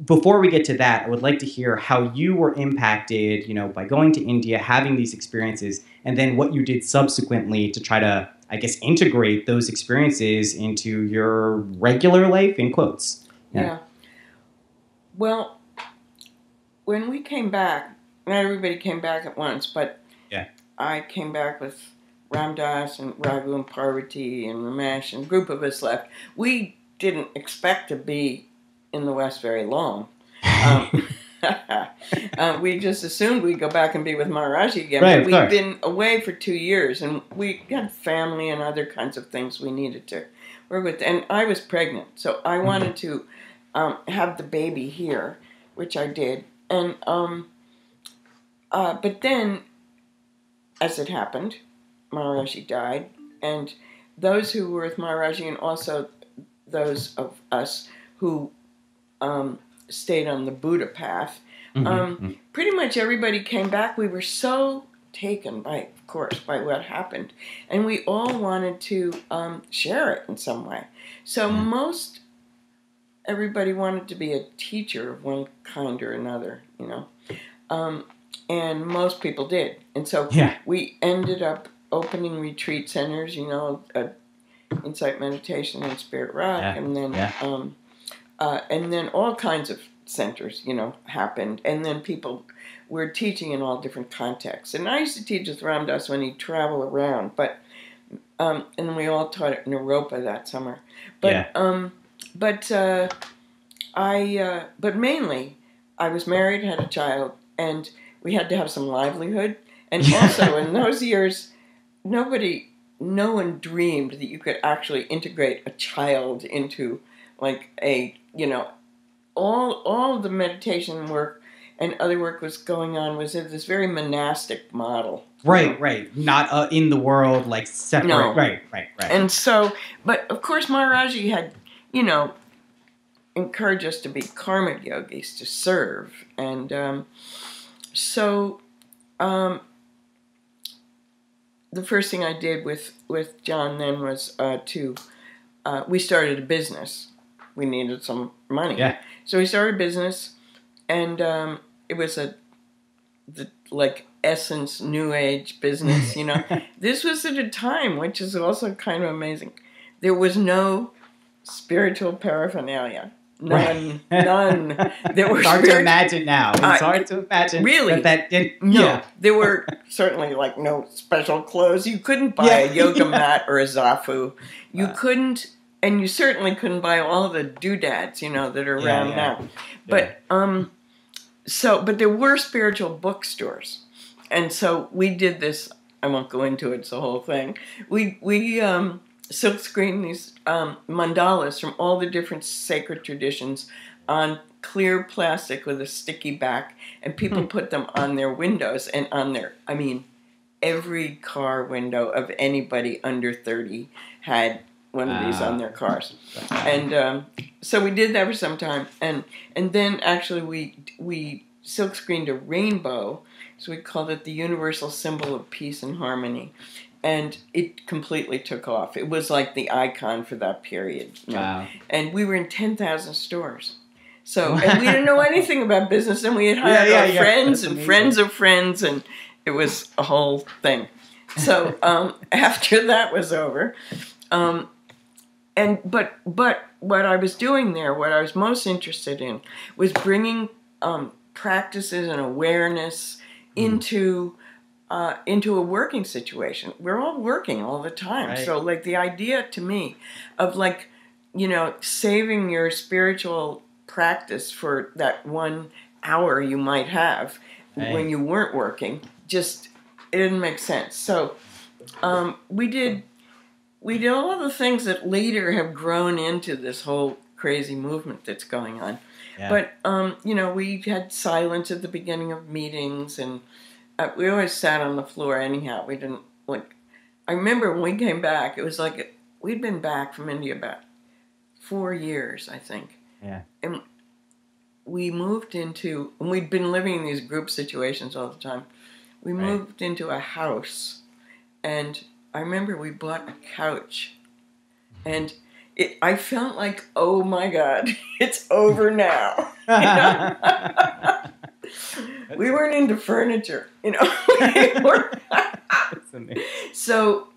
before we get to that, I would like to hear how you were impacted, by going to India, having these experiences, and then what you did subsequently to try to, I guess, integrate those experiences into your regular life, in quotes. Yeah. Well, when we came back, not everybody came back at once, but I came back with Ram Dass and Raghu and Parvati and Ramesh, and a group of us left. We didn't expect to be in the West very long. We just assumed we'd go back and be with Maharaji again. Right, but we'd been away for 2 years, and we had family and other kinds of things we needed to work with. And I was pregnant, so I wanted to have the baby here, which I did. And but then, as it happened, Maharaji died, and those who were with Maharaji, and also those of us who stayed on the Buddha path, pretty much everybody came back. We were so taken by, of course, by what happened. And we all wanted to share it in some way. So everybody wanted to be a teacher of one kind or another, you know. And most people did. And so we ended up opening retreat centers, you know, Insight Meditation and Spirit Rock, and then all kinds of centers, you know, happened. And then people were teaching in all different contexts. And I used to teach with Ram Dass when he'd travel around, but and then we all taught at Europa that summer. But but mainly I was married, had a child, and we had to have some livelihood. And also in those years, no one dreamed that you could actually integrate a child into like a, you know, all the meditation work and other work was going on was in this very monastic model. Right. Not in the world, like separate. No. Right. And so, but of course Maharaji had, you know, encouraged us to be karma yogis, to serve. And the first thing I did with John then was we started a business. We needed some money. Yeah. So we started a business, and it was like essence New Age business, you know. This was at a time, which is also kind of amazing. There was no spiritual paraphernalia. None. There were it's hard to imagine now. It's hard to imagine. Really? That didn't. No. Yeah. There were certainly like no special clothes. You couldn't buy a yoga mat or a zafu. You couldn't, and you certainly couldn't buy all the doodads, you know, that are around now. But but there were spiritual bookstores, and so we did this. I won't go into it. It's the whole thing. We silk screen these mandalas from all the different sacred traditions on clear plastic with a sticky back, and people put them on their windows and on their, I mean, every car window of anybody under 30 had one of these on their cars. And so we did that for some time, and then actually we silk screened a rainbow, so we called it the universal symbol of peace and harmony. And it completely took off. It was like the icon for that period. You know? Wow. And we were in 10,000 stores. So, and we didn't know anything about business, and we had hired our friends and friends of friends, and it was a whole thing. So after that was over, but what I was doing there, what I was most interested in, was bringing practices and awareness into a working situation. We're all working all the time. Right. So like the idea to me of like, you know, saving your spiritual practice for that 1 hour you might have when you weren't working, just, it didn't make sense. So we did all the things that later have grown into this whole crazy movement that's going on. Yeah. But, you know, we had silence at the beginning of meetings, and we always sat on the floor anyhow. We didn't, like, I remember when we came back, it was like, we'd been back from India about 4 years, I think. Yeah. And we moved into, and we'd been living in these group situations all the time. We moved into a house, and I remember we bought a couch, and I felt like, oh my God, it's over now. You know? We weren't into furniture, you know. That's amazing. So,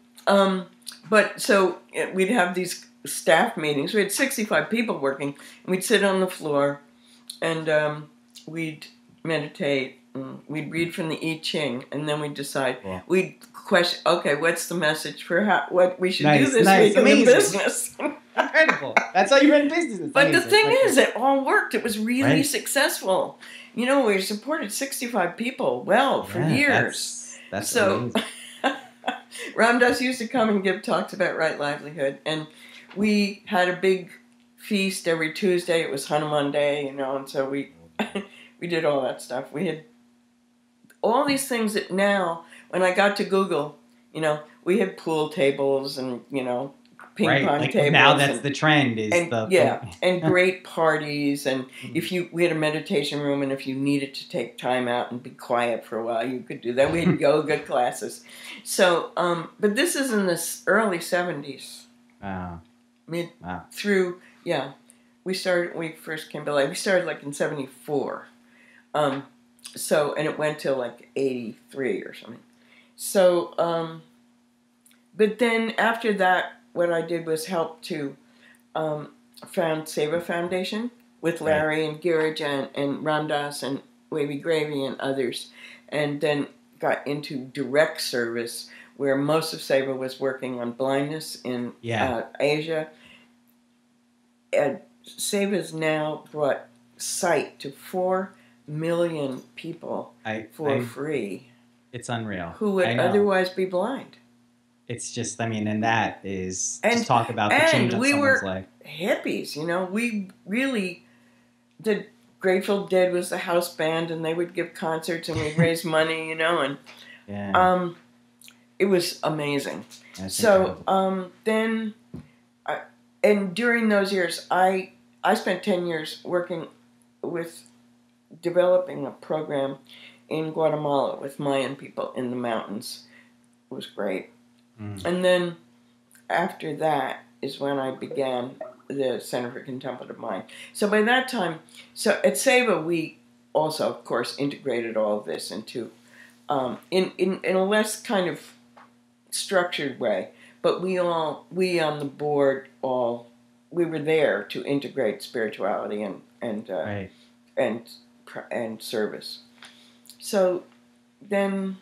so we'd have these staff meetings. We had 65 people working, and we'd sit on the floor, and we'd meditate. And we'd read from the I Ching, and then we'd decide. Yeah. We'd question, okay, what's the message for what we should do this week in the business? Incredible. That's how you run business. But the thing is, it all worked. It was really successful. You know, we supported 65 people for years. That's so Ram Dass used to come and give talks about right livelihood, and we had a big feast every Tuesday. It was Hanuman Day, you know, and so we we did all that stuff. We had all these things that now, when I got to Google, you know, we had pool tables and, you know, ping right. pong Like tables. now that's the trend is and great parties. And we had a meditation room, and if you needed to take time out and be quiet for a while, you could do that. We had yoga classes. So, but this is in the early 70s. Wow. Through, we first came to life. We started like in 74. So, and it went till like 83 or something. So, but then after that, what I did was help to found Seva Foundation with Larry and Giraj and Ramdas and Wavy Gravy and others, and then got into direct service where most of Seva was working on blindness in Asia. And Seva's now brought sight to 4 million people for free. It's unreal. Who would otherwise be blind. It's just, I mean, and that is to talk about the change in someone's life. Hippies, you know. We really, the Grateful Dead was the house band, and they would give concerts, and we'd raise money, you know, and it was amazing. That's incredible. Then, and during those years, I spent 10 years working with developing a program in Guatemala with Mayan people in the mountains. It was great. And then after that is when I began the Center for Contemplative Mind. So by that time, at Seva, we also, of course, integrated all of this into, in a less kind of structured way, but we on the board we were there to integrate spirituality and service. So then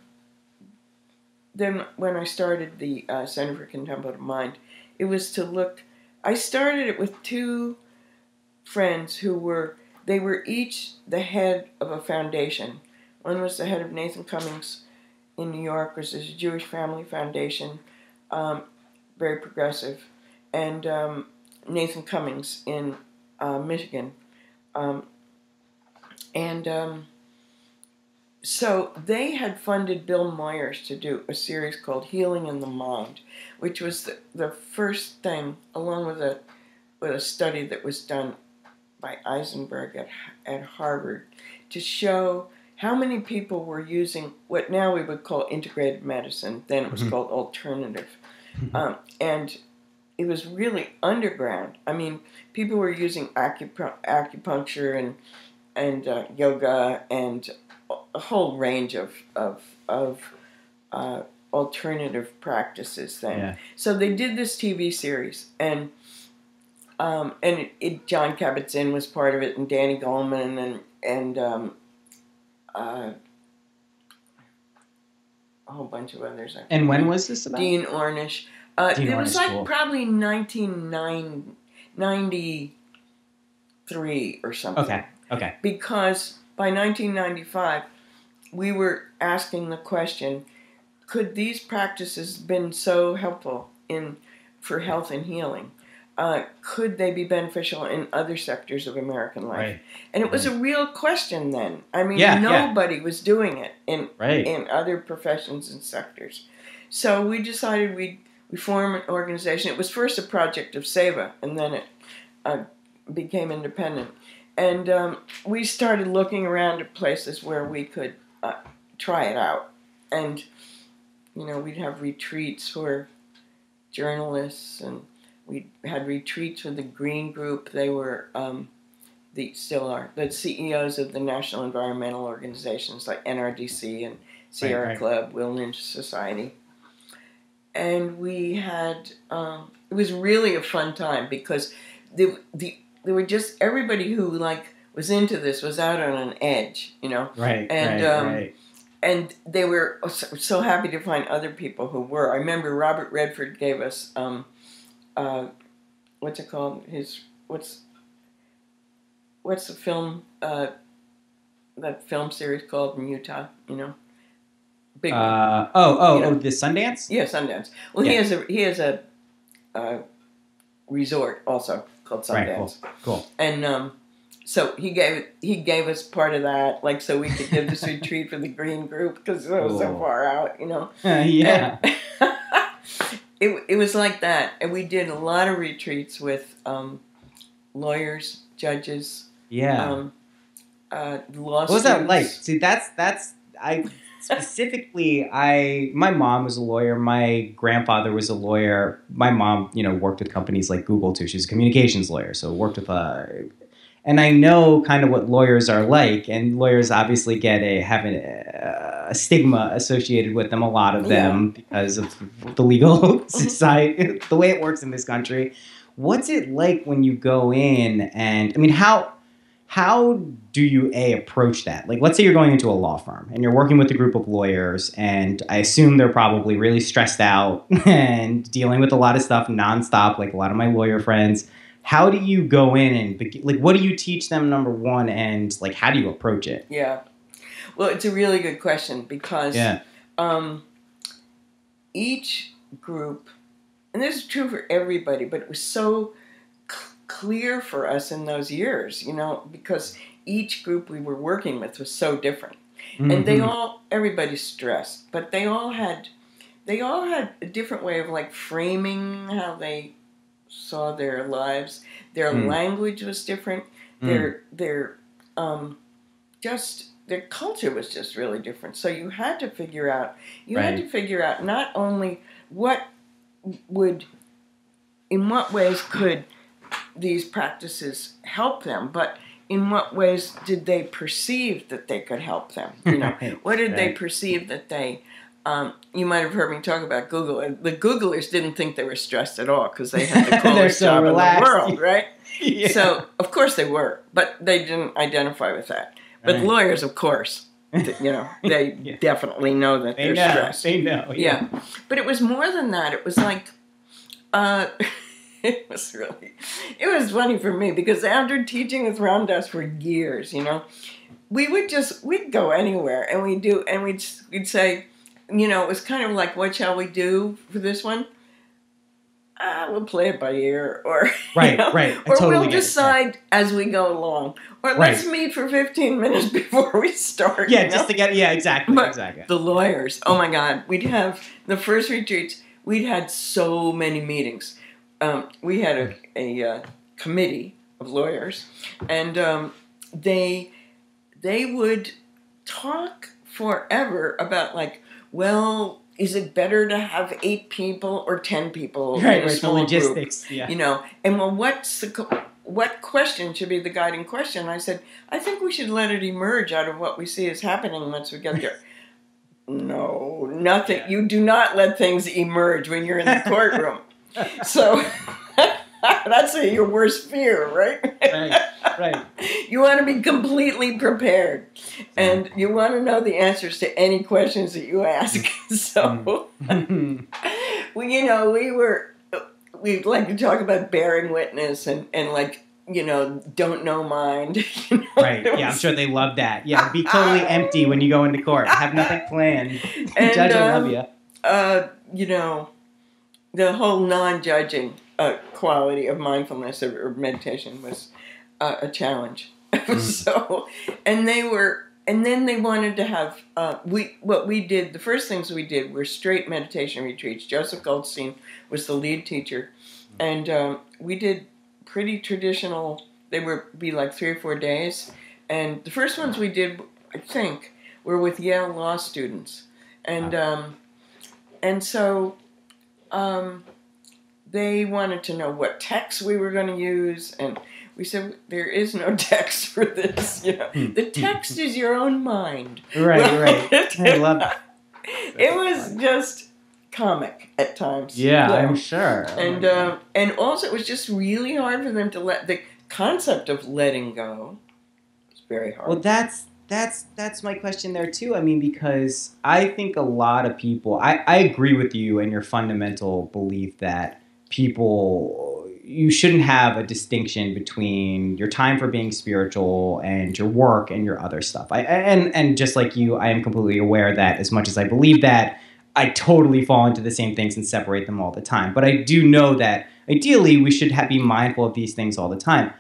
when I started the Center for Contemplative Mind, it was to look. I started it with 2 friends who were each the head of a foundation. One was the head of Nathan Cummings in New York, which is a Jewish Family Foundation, very progressive, and Nathan Cummings in Michigan, so they had funded Bill Moyers to do a series called Healing in the Mind, which was the first thing, along with a study that was done by Eisenberg at Harvard, to show how many people were using what now we would call integrated medicine. Then it was called alternative. And it was really underground. I mean, people were using acupuncture and yoga and a whole range of alternative practices then. Yeah. So they did this TV series, and John Kabat-Zinn was part of it, and Danny Goleman, and a whole bunch of others. And when was this about? Dean Ornish. It was like probably 1993 or something. Okay. Because by 1995, we were asking the question, could these practices been so helpful for health and healing? Could they be beneficial in other sectors of American life? Right. And it was a real question then. I mean, nobody was doing it in other professions and sectors. So we decided we form an organization. It was first a project of Seva, and then it became independent. And we started looking around at places where we could try it out. And, you know, we'd have retreats for journalists, and we had retreats with the Green Group. They were, still are, the CEOs of the national environmental organizations like NRDC and Sierra Club, Wilderness Society. And we had, it was really a fun time because there were just, everybody who was into this was out on an edge, you know? Right. And they were so happy to find other people who were. I remember Robert Redford gave us, what's it called? What's the film, that film series called in Utah, you know? Big one. The Sundance? Yeah, Sundance. Well, he has a resort also called Sundance. Right, cool. And so he gave us part of that, so we could give this retreat for the Green Group because it was so far out, you know. Yeah. And it was like that, and we did a lot of retreats with lawyers, judges, Yeah. Law What was that students. like? See, that's I specifically my mom was a lawyer. My grandfather was a lawyer. My mom, worked with companies like Google too. She's a communications lawyer, so worked with and I know kind of what lawyers are like, and lawyers obviously have a stigma associated with them, a lot of them, because of the legal society, the way it works in this country. What's it like when you go in, and I mean, how do you approach that? Like, let's say you're going into a law firm and you're working with a group of lawyers, and I assume they're probably really stressed out and dealing with a lot of stuff nonstop, like a lot of my lawyer friends. How do you go in and, like, what do you teach them, number one, and, like, how do you approach it? Yeah. Well, it's a really good question because each group, and this is true for everybody, but it was so clear for us in those years, because each group we were working with was so different. And everybody's stressed, but they all had a different way of, like, framing how they saw their lives. Their language was different. Their culture was just really different. So you had to figure out not only in what ways could these practices help them, but in what ways did they perceive that they could help them? What did they perceive that they you might have heard me talk about Google. The Googlers didn't think they were stressed at all because they had the coolest job in the world, right? Yeah. So, of course they were, but they didn't identify with that. But lawyers, of course, they definitely know that they're stressed. They know. Yeah. But it was more than that. It was like, it was funny for me because after teaching with Ram Dass for years, we'd go anywhere and we'd say, it was kind of like, what shall we do for this one? We'll play it by ear, or right. or we'll decide as we go along, or let's meet for 15 minutes before we start. Yeah, just to get exactly. The lawyers, oh my God, we'd have the first retreats. We'd had so many meetings. We had a committee of lawyers, and they would talk forever about, like, well, is it better to have 8 people or 10 people in a small logistics, group? And well, what question should be the guiding question? I said, I think we should let it emerge out of what we see is happening once we get there. No, nothing. Yeah. You do not let things emerge when you're in the courtroom. So that's your worst fear, right? Right. You want to be completely prepared, and you want to know the answers to any questions that you ask. So, we'd like to talk about bearing witness and like, don't know mind. Right. Yeah, I'm sure they love that. Yeah, be totally empty when you go into court. Have nothing planned. And, judge will love you. The whole non-judging quality of mindfulness or meditation was a challenge. So, and then they wanted to have, the first things we did were straight meditation retreats. Joseph Goldstein was the lead teacher, and we did pretty traditional, they would be like 3 or 4 days, and the first ones we did, I think, were with Yale law students, and so they wanted to know what text we were going to use, and we said, there is no text for this. The text is your own mind. Right. I love it. It was just comic at times. Yeah, I'm sure. And also it was just really hard for them to let the concept of letting go. It's very hard. Well, that's my question there too. I mean, because I think a lot of people, I agree with you and your fundamental belief that you shouldn't have a distinction between your time for being spiritual and your work and your other stuff. And just like you, I am completely aware that as much as I believe that, I totally fall into the same things and separate them all the time. But I do know that ideally we should be mindful of these things all the time.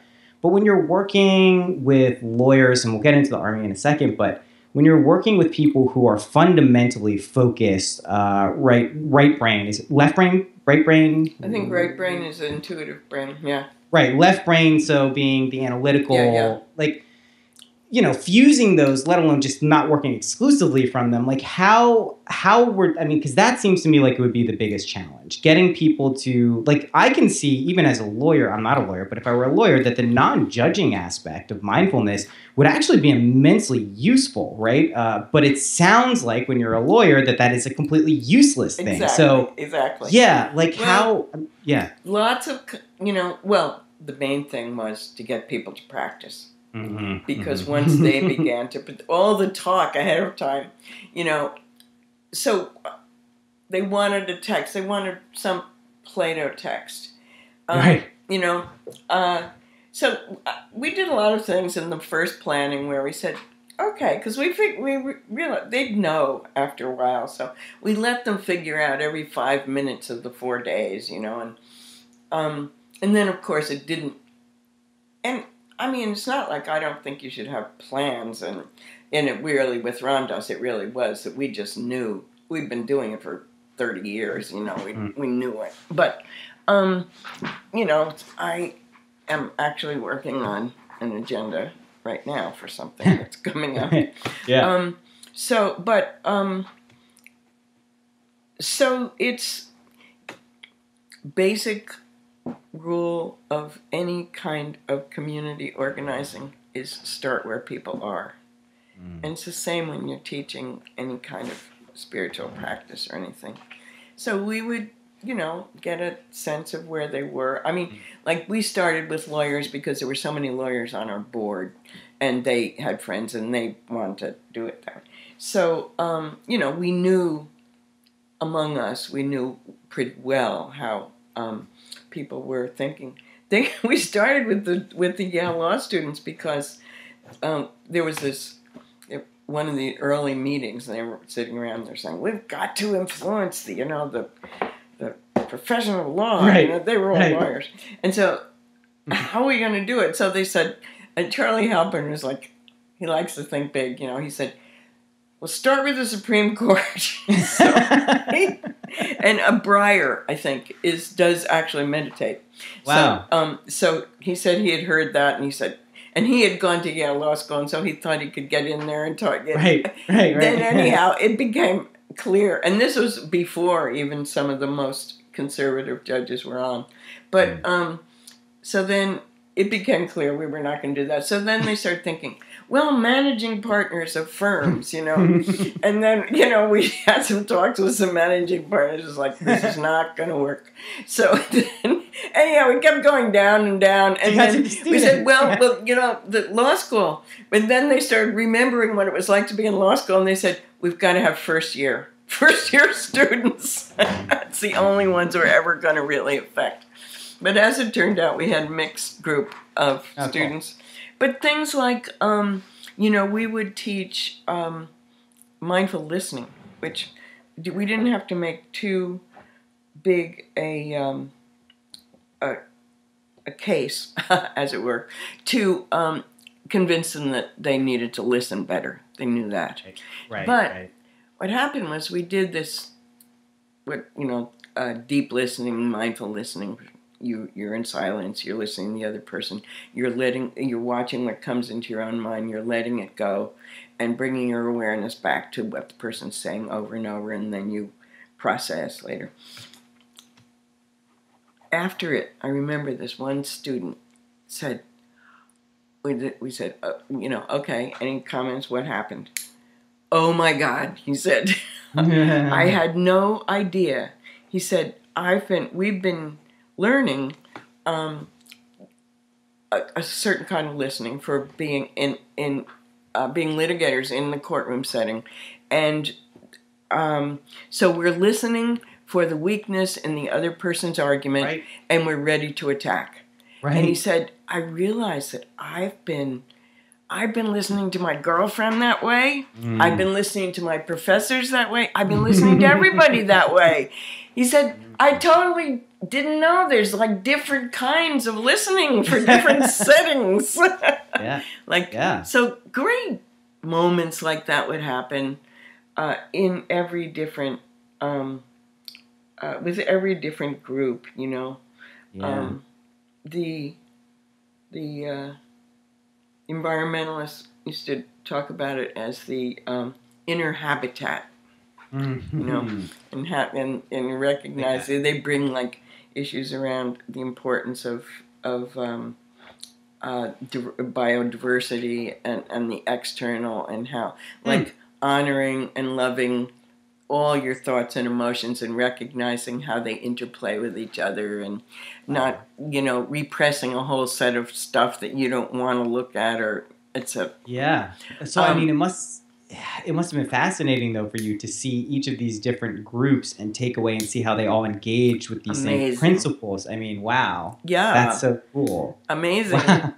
But when you're working with lawyers, and we'll get into the Army in a second, but when you're working with people who are fundamentally focused, right brain, is it left brain right brain? I think right brain is the intuitive brain. Yeah. Right. Left brain, so being the analytical, like, you know, fusing those, let alone just not working exclusively from them. Like how were, I mean, because that seems to me like it would be the biggest challenge. Getting people to, like, I can see, even as a lawyer, I'm not a lawyer, but if I were a lawyer, that the non-judging aspect of mindfulness would actually be immensely useful, right? But it sounds like when you're a lawyer that is a completely useless thing. Exactly. Yeah, like Lots of, you know, well, the main thing was to get people to practice. Mm-hmm. Because once they began to put all the talk ahead of time, you know, so they wanted a text. They wanted some Plato text. Right. You know, so we did a lot of things in the first planning where we said, okay, because we realized they'd know after a while. So we let them figure out every 5 minutes of the 4 days, you know, and then of course it didn't. And I mean, it's not like I don't think you should have plans, and it really, with Ramdas, it really was that we just knew. We've been doing it for 30 years, you know, we knew it. But, you know, I am actually working on an agenda right now for something that's coming up. Yeah. So it's basic rule of any kind of community organizing is start where people are. And it's the same when you're teaching any kind of spiritual practice or anything. So we would, you know, get a sense of where they were. I mean, like we started with lawyers because there were so many lawyers on our board and they had friends and they wanted to do it that way. So, you know, we knew among us, we knew pretty well how people were thinking. We started with the Yale law students because there was this one of the early meetings, and they were sitting around there saying, "We've got to influence the profession of law." Right. You know, they were all lawyers, and so how are we going to do it? So they said, and Charlie Halpern was like, he likes to think big. You know, he said, "We'll start with the Supreme Court." And a Breyer, I think, does actually meditate. Wow. So he said he had heard that, and he said, and he had gone to Yale Law School, and so he thought he could get in there and talk. Right. Then anyhow, it became clear, and this was before even some of the most conservative judges were on. But so then it became clear we were not going to do that. So then they started thinking, well, managing partners of firms, you know. And then, you know, we had some talks with some managing partners. It's like, this is not going to work. So then, anyhow, we kept going down and down. And then we said, well, you know, the law school. But then they started remembering what it was like to be in law school. And they said, we've got to have first year students. That's the only ones we're ever going to really affect. But as it turned out, we had a mixed group of students. Cool. But things like, you know, we would teach mindful listening, which we didn't have to make too big a case, as it were, to convince them that they needed to listen better. They knew that. But what happened was we did this, deep listening, mindful listening. You're in silence, you're listening to the other person, you're watching what comes into your own mind, you're letting it go, and bringing your awareness back to what the person's saying over and over, and then you process later. After it, I remember this one student said, we said, okay, any comments, what happened? Oh my God, he said, I had no idea. He said, we've been learning a certain kind of listening for being being litigators in the courtroom setting, and so we're listening for the weakness in the other person's argument, and we're ready to attack. And he said, I realized that I've been listening to my girlfriend that way. I've been listening to my professors that way. I've been listening to everybody that way. He said, I totally didn't know there's like different kinds of listening for different settings. So great moments like that would happen in every different with every different group, you know. Yeah. The environmentalists used to talk about it as the inner habitat, Mm-hmm. you know, and recognize that they bring like issues around the importance of biodiversity and the external, and how like honoring and loving all your thoughts and emotions and recognizing how they interplay with each other, and not, you know, repressing a whole set of stuff that you don't want to look at, or it's a So I mean, it must have been fascinating though for you to see each of these different groups and take away and see how they all engage with these same principles. I mean, wow. Yeah. That's so cool. Amazing. Wow.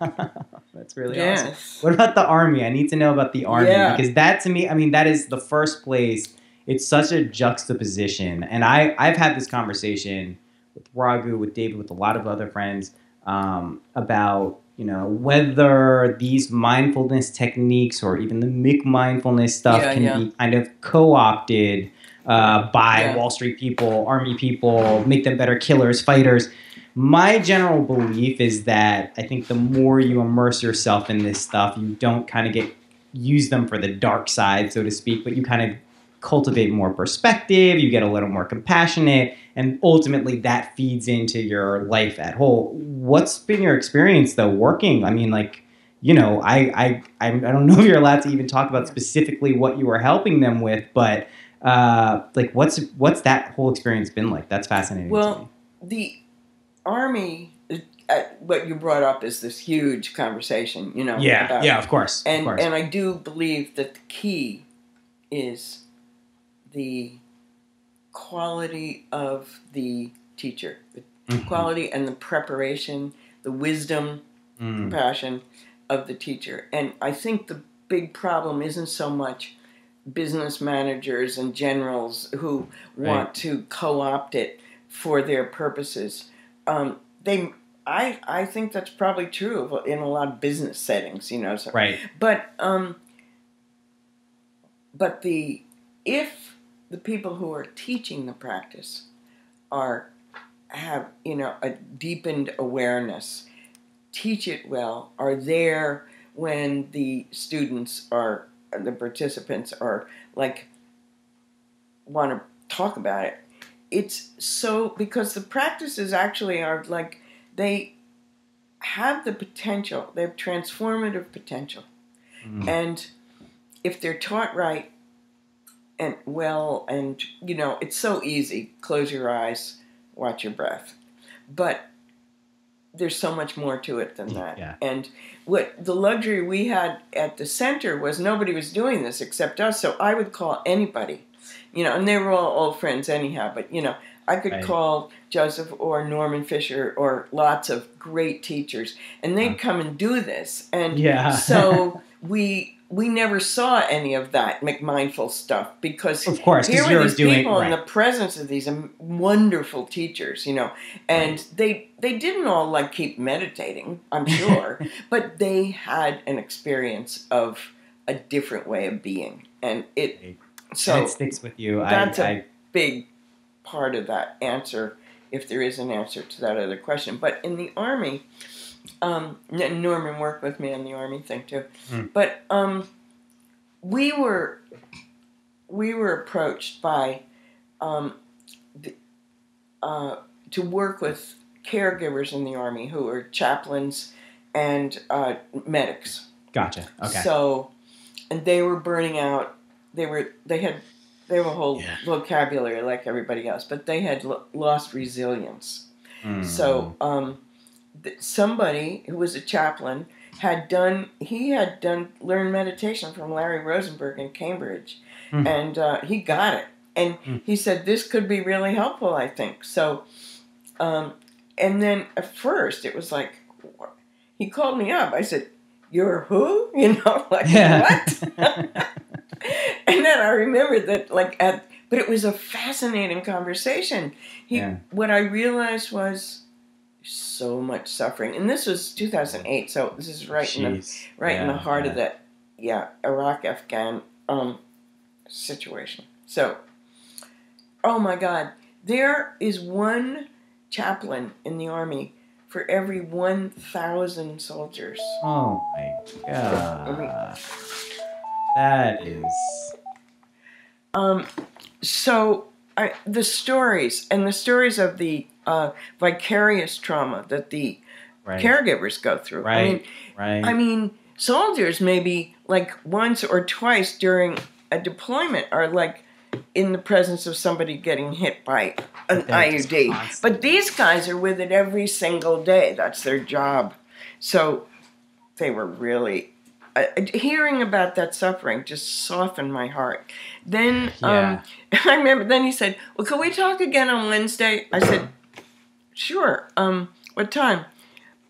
That's really awesome. What about the Army? I need to know about the Army, because that, to me, I mean, that is the first place. It's such a juxtaposition. And I've had this conversation with Raghu, with David, with a lot of other friends about, you know, whether these mindfulness techniques or even the McMindfulness stuff can be kind of co-opted by Wall Street people, Army people, make them better killers, fighters. My general belief is that I think the more you immerse yourself in this stuff, you don't kind of use them for the dark side, so to speak, but you kind of cultivate more perspective, you get a little more compassionate, and ultimately that feeds into your life at whole. What's been your experience though working? I mean, like, you know, I don't know if you're allowed to even talk about specifically what you were helping them with, but like what's that whole experience been like? That's fascinating to me. Well, the Army, what you brought up is this huge conversation, you know. Yeah, of course. And I do believe that the key is the quality of the teacher, the quality and the preparation, the wisdom, compassion of the teacher. And I think the big problem isn't so much business managers and generals who want to co-opt it for their purposes. I think that's probably true in a lot of business settings, you know. So, but if the people who are teaching the practice have, you know, a deepened awareness, teach it well, are there when the students or the participants are like want to talk about it. It's so, because the practices actually are like, they have the potential, they have transformative potential. And if they're taught right and well, and, you know, it's so easy, close your eyes, watch your breath. But there's so much more to it than that. And what the luxury we had at the center was nobody was doing this except us, so I would call anybody. You know, and they were all old friends anyhow, but, you know, I could call Joseph or Norman Fisher or lots of great teachers, and they'd come and do this. And so we never saw any of that McMindful stuff, because of course, here were these people in the presence of these wonderful teachers, you know, and they didn't all like keep meditating, I'm sure, but they had an experience of a different way of being, and it sticks with you. That's a big part of that answer, if there is an answer to that other question. But in the Army, Norman worked with me on the Army thing too. But we were approached by to work with caregivers in the Army who are chaplains and medics. Gotcha. Okay. So, and they were burning out. They had a whole vocabulary like everybody else, but they had lost resilience. So somebody who was a chaplain had learned meditation from Larry Rosenberg in Cambridge, and he got it. And he said, this could be really helpful, I think. So, and then at first it was like, he called me up. I said, you're who? You know, like, what? And then I remembered that, but it was a fascinating conversation. What I realized was so much suffering, and this was 2008, so this is right in the heart of that, Iraq-Afghan situation. So, oh my God, there is one chaplain in the Army for every 1,000 soldiers. Oh my God. That is... So the stories of the vicarious trauma that the caregivers go through. Right. I mean, soldiers maybe like once or twice during a deployment are like in the presence of somebody getting hit by an IUD. But these guys are with it every single day. That's their job. So they were really... hearing about that suffering just softened my heart. Then I remember. Then he said, "Well, can we talk again on Wednesday?" I said, "Sure. What time?"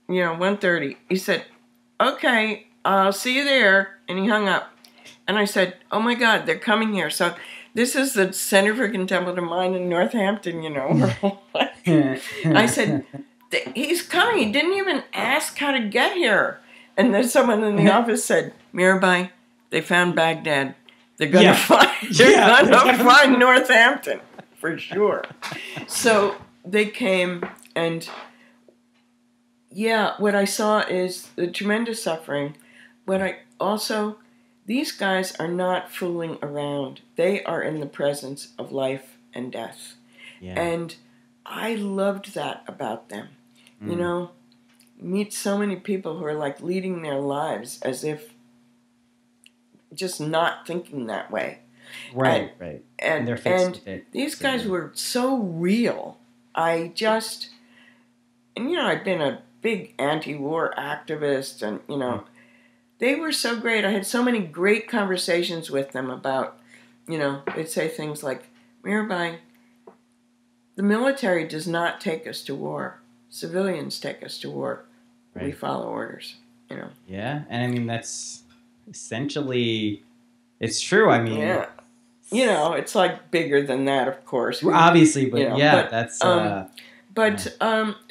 1:30. He said, "Okay, I'll see you there." And he hung up. And I said, "Oh my God, they're coming here." So this is the Center for Contemplative Mind in Northampton. I said, "He's coming. He didn't even ask how to get here." And then someone in the office said, "Mirabai, they found Baghdad. They're going to find Northampton for sure." So they came, and what I saw is the tremendous suffering. These guys are not fooling around. They are in the presence of life and death. Yeah. And I loved that about them. Meet so many people who are like leading their lives as if just not thinking that way. Right. And they're fixed with it. These guys were so real. I'd been a big anti-war activist, and they were so great. I had so many great conversations with them about, they'd say things like, "Mirabai, the military does not take us to war. Civilians take us to war. We follow orders." Yeah, and I mean that's essentially, it's true. I mean, it's like bigger than that, of course. Obviously, but that's.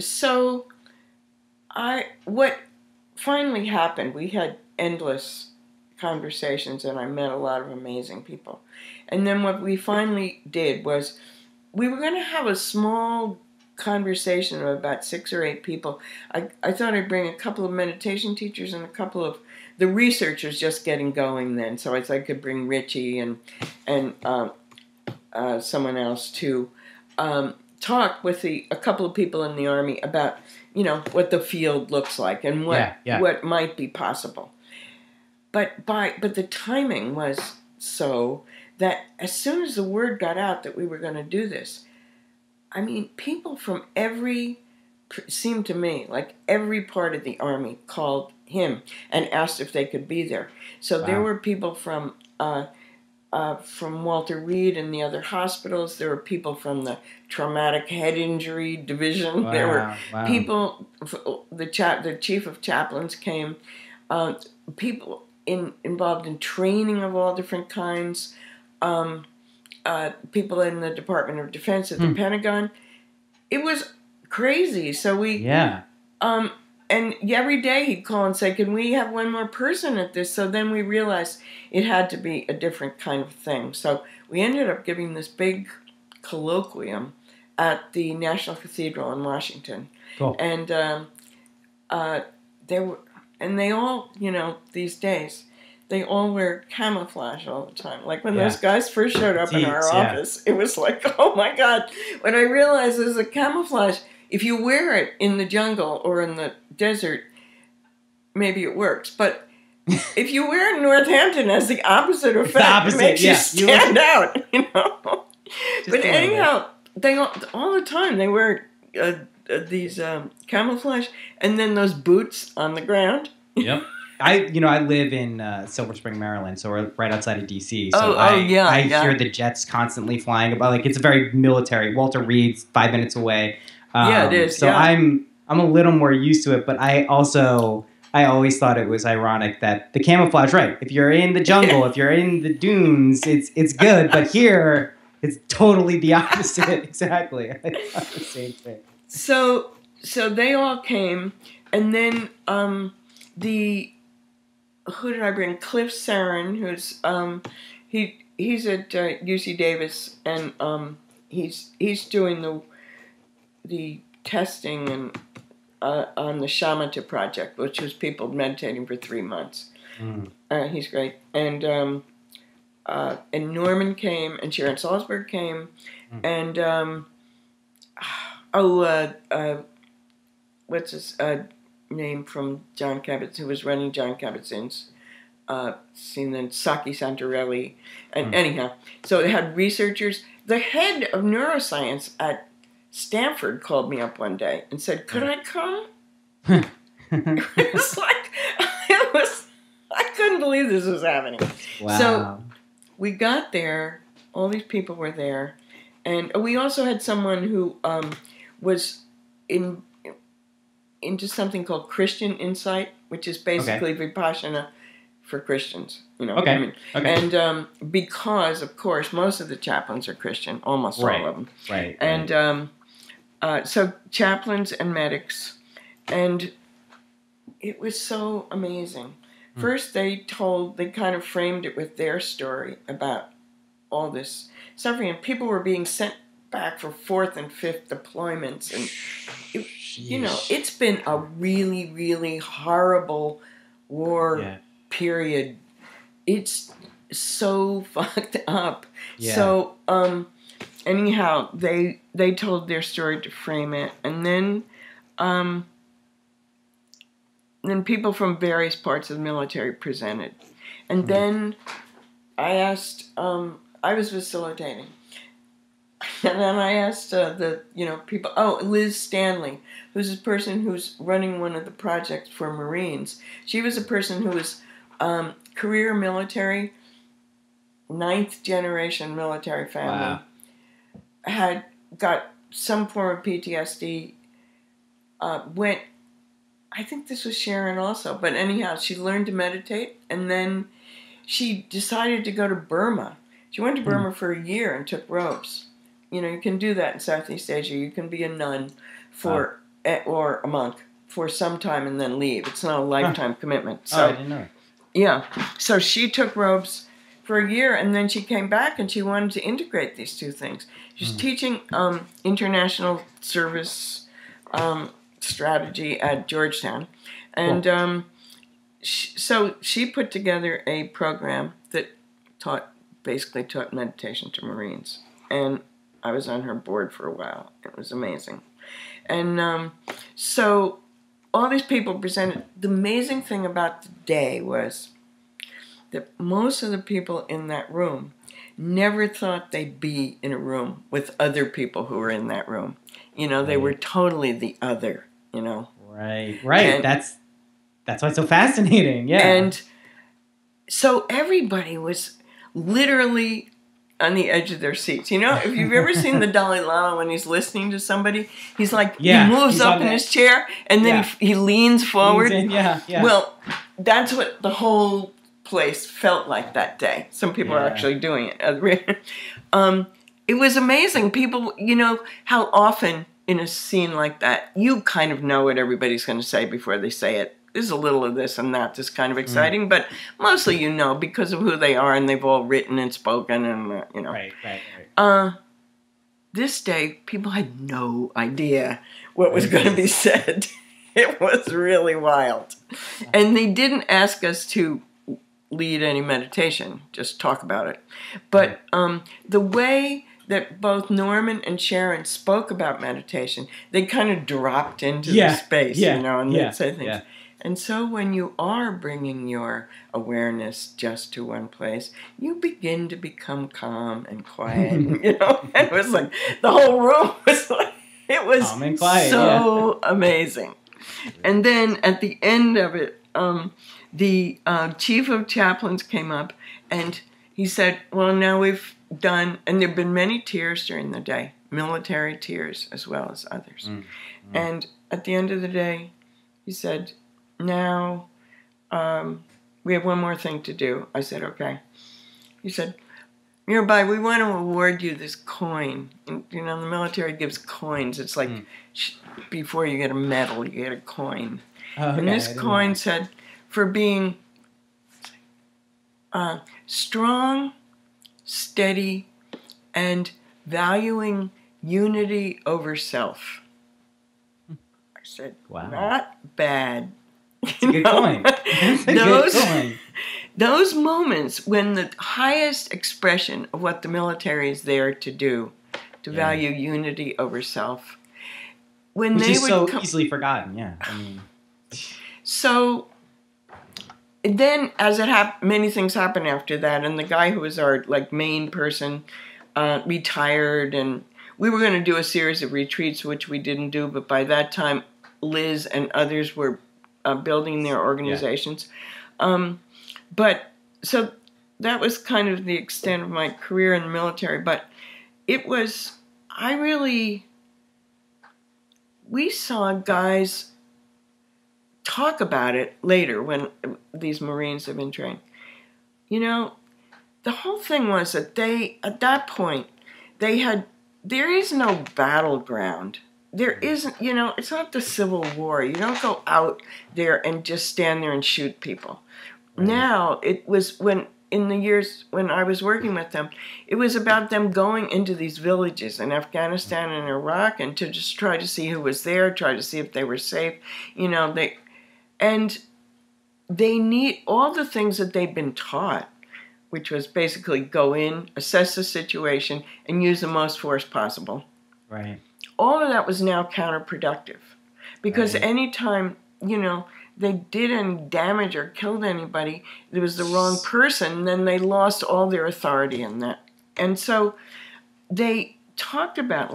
So, what finally happened? We had endless conversations, and I met a lot of amazing people. And then what we finally did was, we were going to have a small conversation of about 6 or 8 people. I thought I'd bring a couple of meditation teachers and a couple of the researchers just getting going then. So I thought I could bring Richie and someone else to talk with a couple of people in the Army about what the field looks like and what might be possible. But the timing was so that as soon as the word got out that we were going to do this, I mean, people from seemed to me like every part of the Army called him and asked if they could be there. So there were people from Walter Reed and the other hospitals. There were people from the traumatic head injury division. There were people. The chief of chaplains came. People involved in training of all different kinds. People in the Department of Defense at the Pentagon. It was crazy. So and every day he'd call and say, "Can we have one more person at this?" So then we realized it had to be a different kind of thing. So we ended up giving this big colloquium at the National Cathedral in Washington. Cool. And they all, these days, they all wear camouflage all the time. Like when those guys first showed up in our office, it was like, oh my God. When I realized there's a camouflage, if you wear it in the jungle or in the desert, maybe it works. But if you wear it in Northampton, it has the opposite effect. It makes you stand out, But anyhow, they all the time, they wear these camouflage and then those boots on the ground. Yep. I live in Silver Spring, Maryland, so we're right outside of D.C. So I hear the jets constantly flying about. Like it's a very military. Walter Reed's 5 minutes away. It is. So I'm a little more used to it, but I always thought it was ironic that the camouflage. Right, if you're in the jungle, if you're in the dunes, it's good. But here, it's totally the opposite. Exactly. I thought the same thing. So they all came, and then who did I bring? Cliff Sarin, who's he's at UC Davis, and he's doing the testing and on the Shamatha project, which was people meditating for 3 months. He's great, and Norman came, and Sharon Salzberg came, and what's his name from John Kabat, who was running John Kabat-Zinn's scene, then Saki Santarelli, and anyhow, so it had researchers. The head of neuroscience at Stanford called me up one day and said, "Could I come?" It was like I couldn't believe this was happening. Wow. So we got there. All these people were there, and we also had someone who was into something called Christian Insight, which is basically Vipassana for Christians. You know, Okay. I mean, and because of course most of the chaplains are Christian, almost all of them, Right. and so chaplains and medics, and it was so amazing. First, they kind of framed it with their story about all this suffering, and people were being sent back for 4th and 5th deployments, and it's been a really, really horrible war period. It's so fucked up. Yeah. So, anyhow, they told their story to frame it, and then people from various parts of the military presented. And then I asked, I was facilitating. And then I asked people, Liz Stanley, who's a person who's running one of the projects for Marines. She was a person who was career military, 9th generation military family, had got some form of PTSD, I think this was Sharon also, but anyhow, she learned to meditate, and then she decided to go to Burma. She went to Burma for a year and took robes. You know, you can do that in Southeast Asia. You can be a nun or a monk for some time and then leave. It's not a lifetime commitment. So, I didn't know. Yeah. So she took robes for a year, and then she came back, and she wanted to integrate these two things. She's teaching international service strategy at Georgetown, and so she put together a program that basically taught meditation to Marines, and I was on her board for a while. It was amazing, and so all these people presented. The amazing thing about the day was that most of the people in that room never thought they'd be in a room with other people who were in that room. You know, they were totally the other. You know, right. And That's why it's so fascinating. Yeah, and so everybody was literally on the edge of their seats. You know, if you've ever seen the Dalai Lama when he's listening to somebody, he's like he moves up in his chair and then he leans forward. Yeah. Well, that's what the whole place felt like that day. Some people are actually doing it. It was amazing. People, you know, how often in a scene like that, you kind of know what everybody's going to say before they say it. There's a little of this and that that's kind of exciting, but mostly you know because of who they are, and they've all written and spoken, and you know. Right. This day, people had no idea what was going to be said. It was really wild, and they didn't ask us to lead any meditation, just talk about it. But the way that both Norman and Sharon spoke about meditation, they kind of dropped into the space, you know, and they'd say things. Yeah. And so when you are bringing your awareness just to one place, you begin to become calm and quiet, you know. And it was like, the whole room was like, it was calm and quiet, so amazing. And then at the end of it, the chief of chaplains came up and he said, well, now we've done, and there have been many tears during the day, military tears as well as others. And at the end of the day, he said, now we have one more thing to do. I said, okay. He said, Mirabai, we want to award you this coin. And, you know, the military gives coins. It's like before you get a medal, you get a coin. And this coin said, for being strong, steady, and valuing unity over self. I said, wow. Not bad. That's a good point. That's a good point. Those moments when the highest expression of what the military is there to do, to value unity over self, when which they is would so easily forgotten. Yeah, I mean, so then as it happened, many things happened after that, and the guy who was our main person retired, and we were going to do a series of retreats, which we didn't do, but by that time Liz and others were building their organizations. But so that was kind of the extent of my career in the military. But it was, we saw guys talk about it later when these Marines have been trained. You know, the whole thing was that at that point, there is no battleground. There isn't, it's not the Civil War. You don't go out there and just stand there and shoot people. Right. Now, it was in the years when I was working with them, it was about them going into these villages in Afghanistan and Iraq and to just try to see who was there, try to see if they were safe. They need all the things that they've been taught, which was basically go in, assess the situation, and use the most force possible. Right. All of that was now counterproductive because anytime, they did any damage or killed anybody, it was the wrong person, then they lost all their authority in that. And so they talked about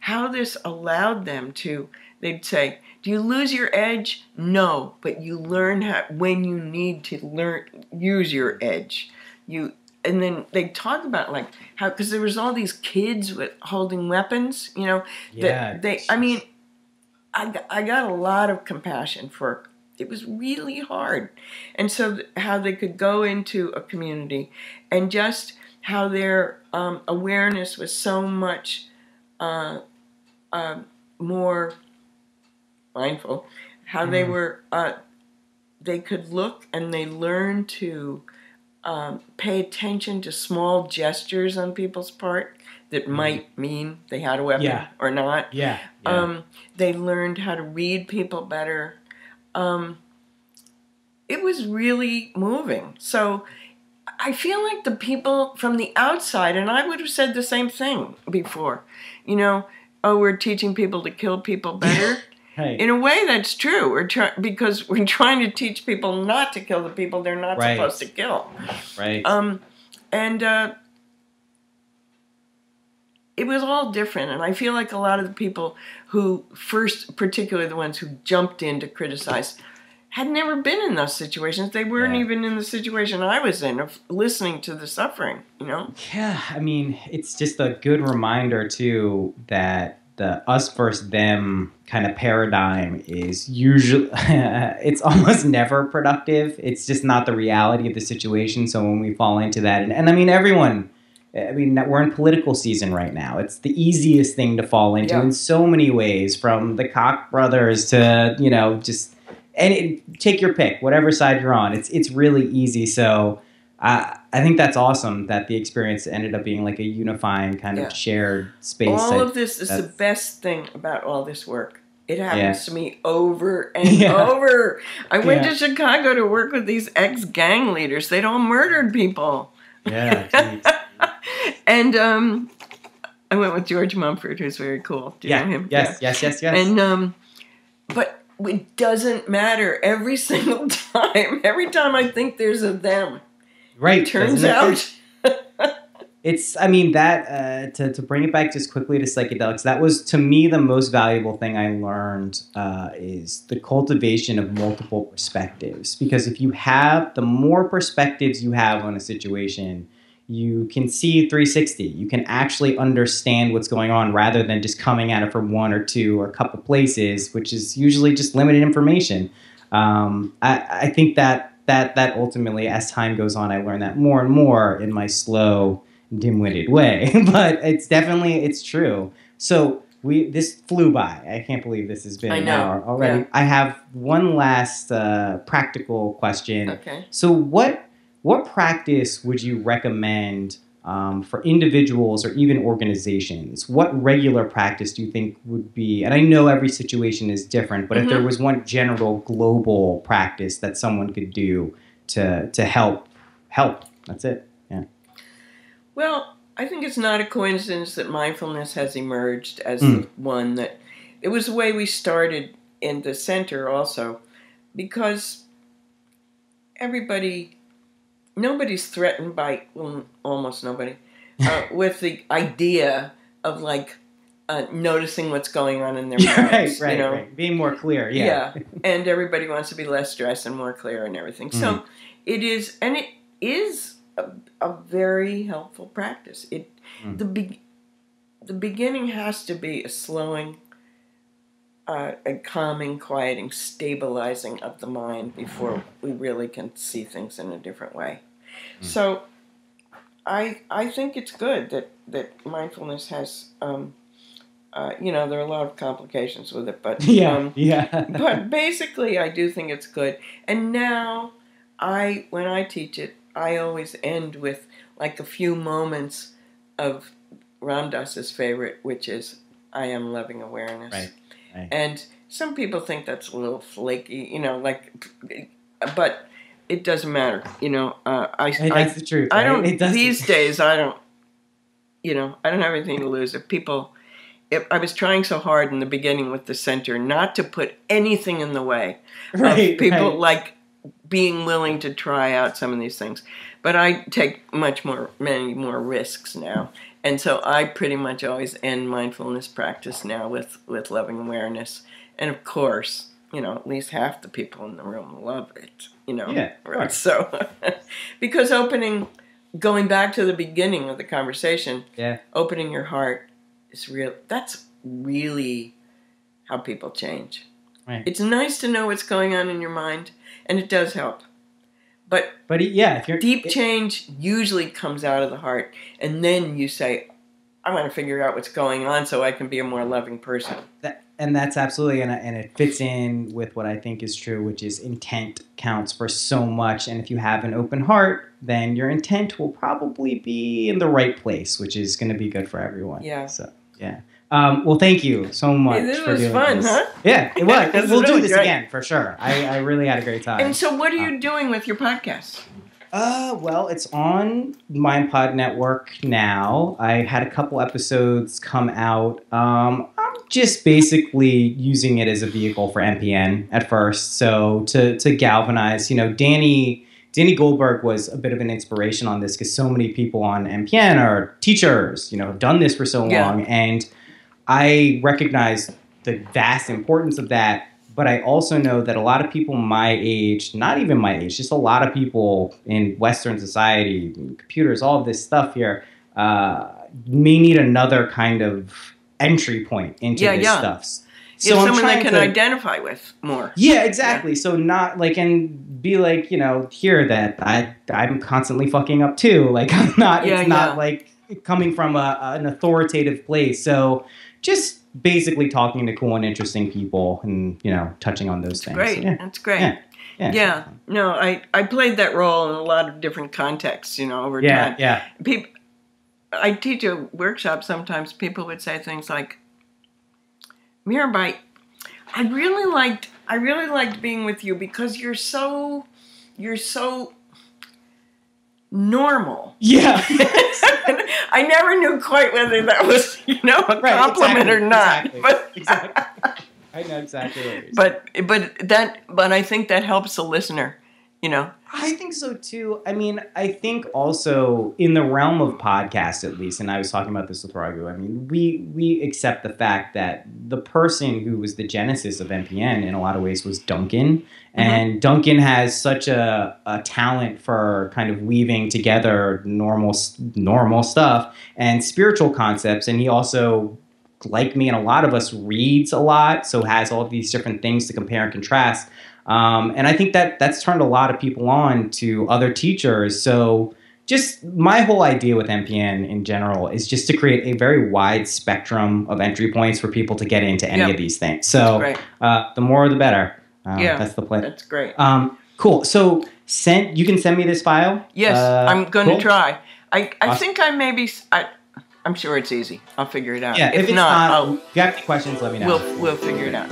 how this allowed them to, they'd say, do you lose your edge? No, but you learn when you need to use your edge. And then they talk about how, because there was all these kids holding weapons, Yeah. I got a lot of compassion for, it was really hard. And so how they could go into a community and just how their awareness was so much more mindful, how they were, they could look and they learned to pay attention to small gestures on people's part that might mean they had a weapon or not. Yeah. They learned how to read people better. It was really moving. So I feel like the people from the outside, and I would have said the same thing before, we're teaching people to kill people better. Hey. In a way, that's true. Because we're trying to teach people not to kill the people they're not supposed to kill. Right. It was all different, and I feel like a lot of the people who first, particularly the ones who jumped in to criticize, had never been in those situations. They weren't even in the situation I was in of listening to the suffering. Yeah, I mean, it's just a good reminder too that the us versus them kind of paradigm is usually, it's almost never productive. It's just not the reality of the situation. So when we fall into that, and I mean, we're in political season right now. It's the easiest thing to fall into in so many ways, from the Koch brothers to, just take your pick, whatever side you're on. It's really easy. So I think that's awesome that the experience ended up being a unifying kind of shared space. All of this is the best thing about all this work. It happens to me over and over. I went to Chicago to work with these ex-gang leaders. They'd all murdered people. Yeah. And I went with George Mumford, who's very cool. Do you know him? Yes. And but it doesn't matter every single time. Every time I think there's a them. Right. Turns out. It's, that, to bring it back just quickly to psychedelics, that was, to me, the most valuable thing I learned is the cultivation of multiple perspectives. Because if you have, the more perspectives you have on a situation, you can see 360. You can actually understand what's going on rather than just coming at it from one or two or a couple places, which is usually just limited information. I think that ultimately, as time goes on, I learn that more and more in my slow, dim-witted way. But it's true. So this flew by. I can't believe this has been an hour already. Yeah. I have one last practical question. Okay. So what practice would you recommend for individuals or even organizations, what regular practice do you think would be, and I know every situation is different, but if there was one general global practice that someone could do to help, that's it. Yeah. Well, I think it's not a coincidence that mindfulness has emerged as the one that, it was the way we started in the center also, because nobody's threatened by, well, almost nobody, with the idea of like noticing what's going on in their minds. Right. Being more clear, yeah. And everybody wants to be less stressed and more clear and everything. So it is a very helpful practice. The beginning has to be a slowing, a calming, quieting, stabilizing of the mind before we really can see things in a different way. So I think it's good that mindfulness has, there are a lot of complications with it, but but basically I do think it's good. And now when I teach it, I always end with like a few moments of Ram Dass's favorite, which is I am loving awareness. Right. And some people think that's a little flaky, but it doesn't matter. That's the truth. I don't, these days, I don't have anything to lose. I was trying so hard in the beginning with the center not to put anything in the way of people like being willing to try out some of these things. But I take many more risks now. And so I pretty much always end mindfulness practice now with loving awareness. And of course, at least half the people in the room love it, Yeah, right? So, because going back to the beginning of the conversation, opening your heart that's really how people change. Right. It's nice to know what's going on in your mind, and it does help. But deep change usually comes out of the heart, and then you say, I want to figure out what's going on so I can be a more loving person. And that's absolutely, and it fits in with what I think is true, which is intent counts for so much. And if you have an open heart, then your intent will probably be in the right place, which is going to be good for everyone. Yeah. So, yeah. Well, thank you so much for doing this. This was fun, huh? Yeah, it was. We'll do this great. again, for sure. I really had a great time. And so what are you doing with your podcast? Well, it's on MindPod Network now. I had a couple episodes come out. I'm just basically using it as a vehicle for MPN at first. So to galvanize, Danny Goldberg was a bit of an inspiration on this because so many people on MPN are teachers, have done this for so long. And I recognize the vast importance of that, but I also know that a lot of people my age, not even my age, just a lot of people in Western society, computers, all of this stuff here, may need another kind of entry point into this stuff. So someone they can identify with more. Yeah, exactly. Yeah. So not like, and be like, hear that I'm constantly fucking up too. Like I'm not, it's not like coming from an authoritative place. So just basically talking to cool and interesting people and, touching on those things. Great. So, yeah. That's great. Yeah. No, I played that role in a lot of different contexts, over time. Yeah. I teach a workshop. Sometimes people would say things like, Mirabai, I really liked being with you because you're so normal. Yeah. I never knew quite whether that was, a compliment or not. Exactly. I know exactly what you're saying. But I think that helps the listener, I think so too. I mean, I think also in the realm of podcasts, at least, and I was talking about this with Raghu, I mean, we accept the fact that the person who was the genesis of NPN in a lot of ways was Duncan. And Duncan has such a talent for kind of weaving together normal stuff and spiritual concepts. And he also, like me and a lot of us, reads a lot, so has all these different things to compare and contrast. And I think that's turned a lot of people on to other teachers. So just my whole idea with MPN in general is just to create a very wide spectrum of entry points for people to get into any of these things. So the more the better. That's the plan. That's great. Cool. So you can send me this file? Yes, I'm going to try. I Awesome. think I'm sure it's easy. I'll figure it out. Yeah, if it's not, if you have any questions, let me know. We'll figure it out.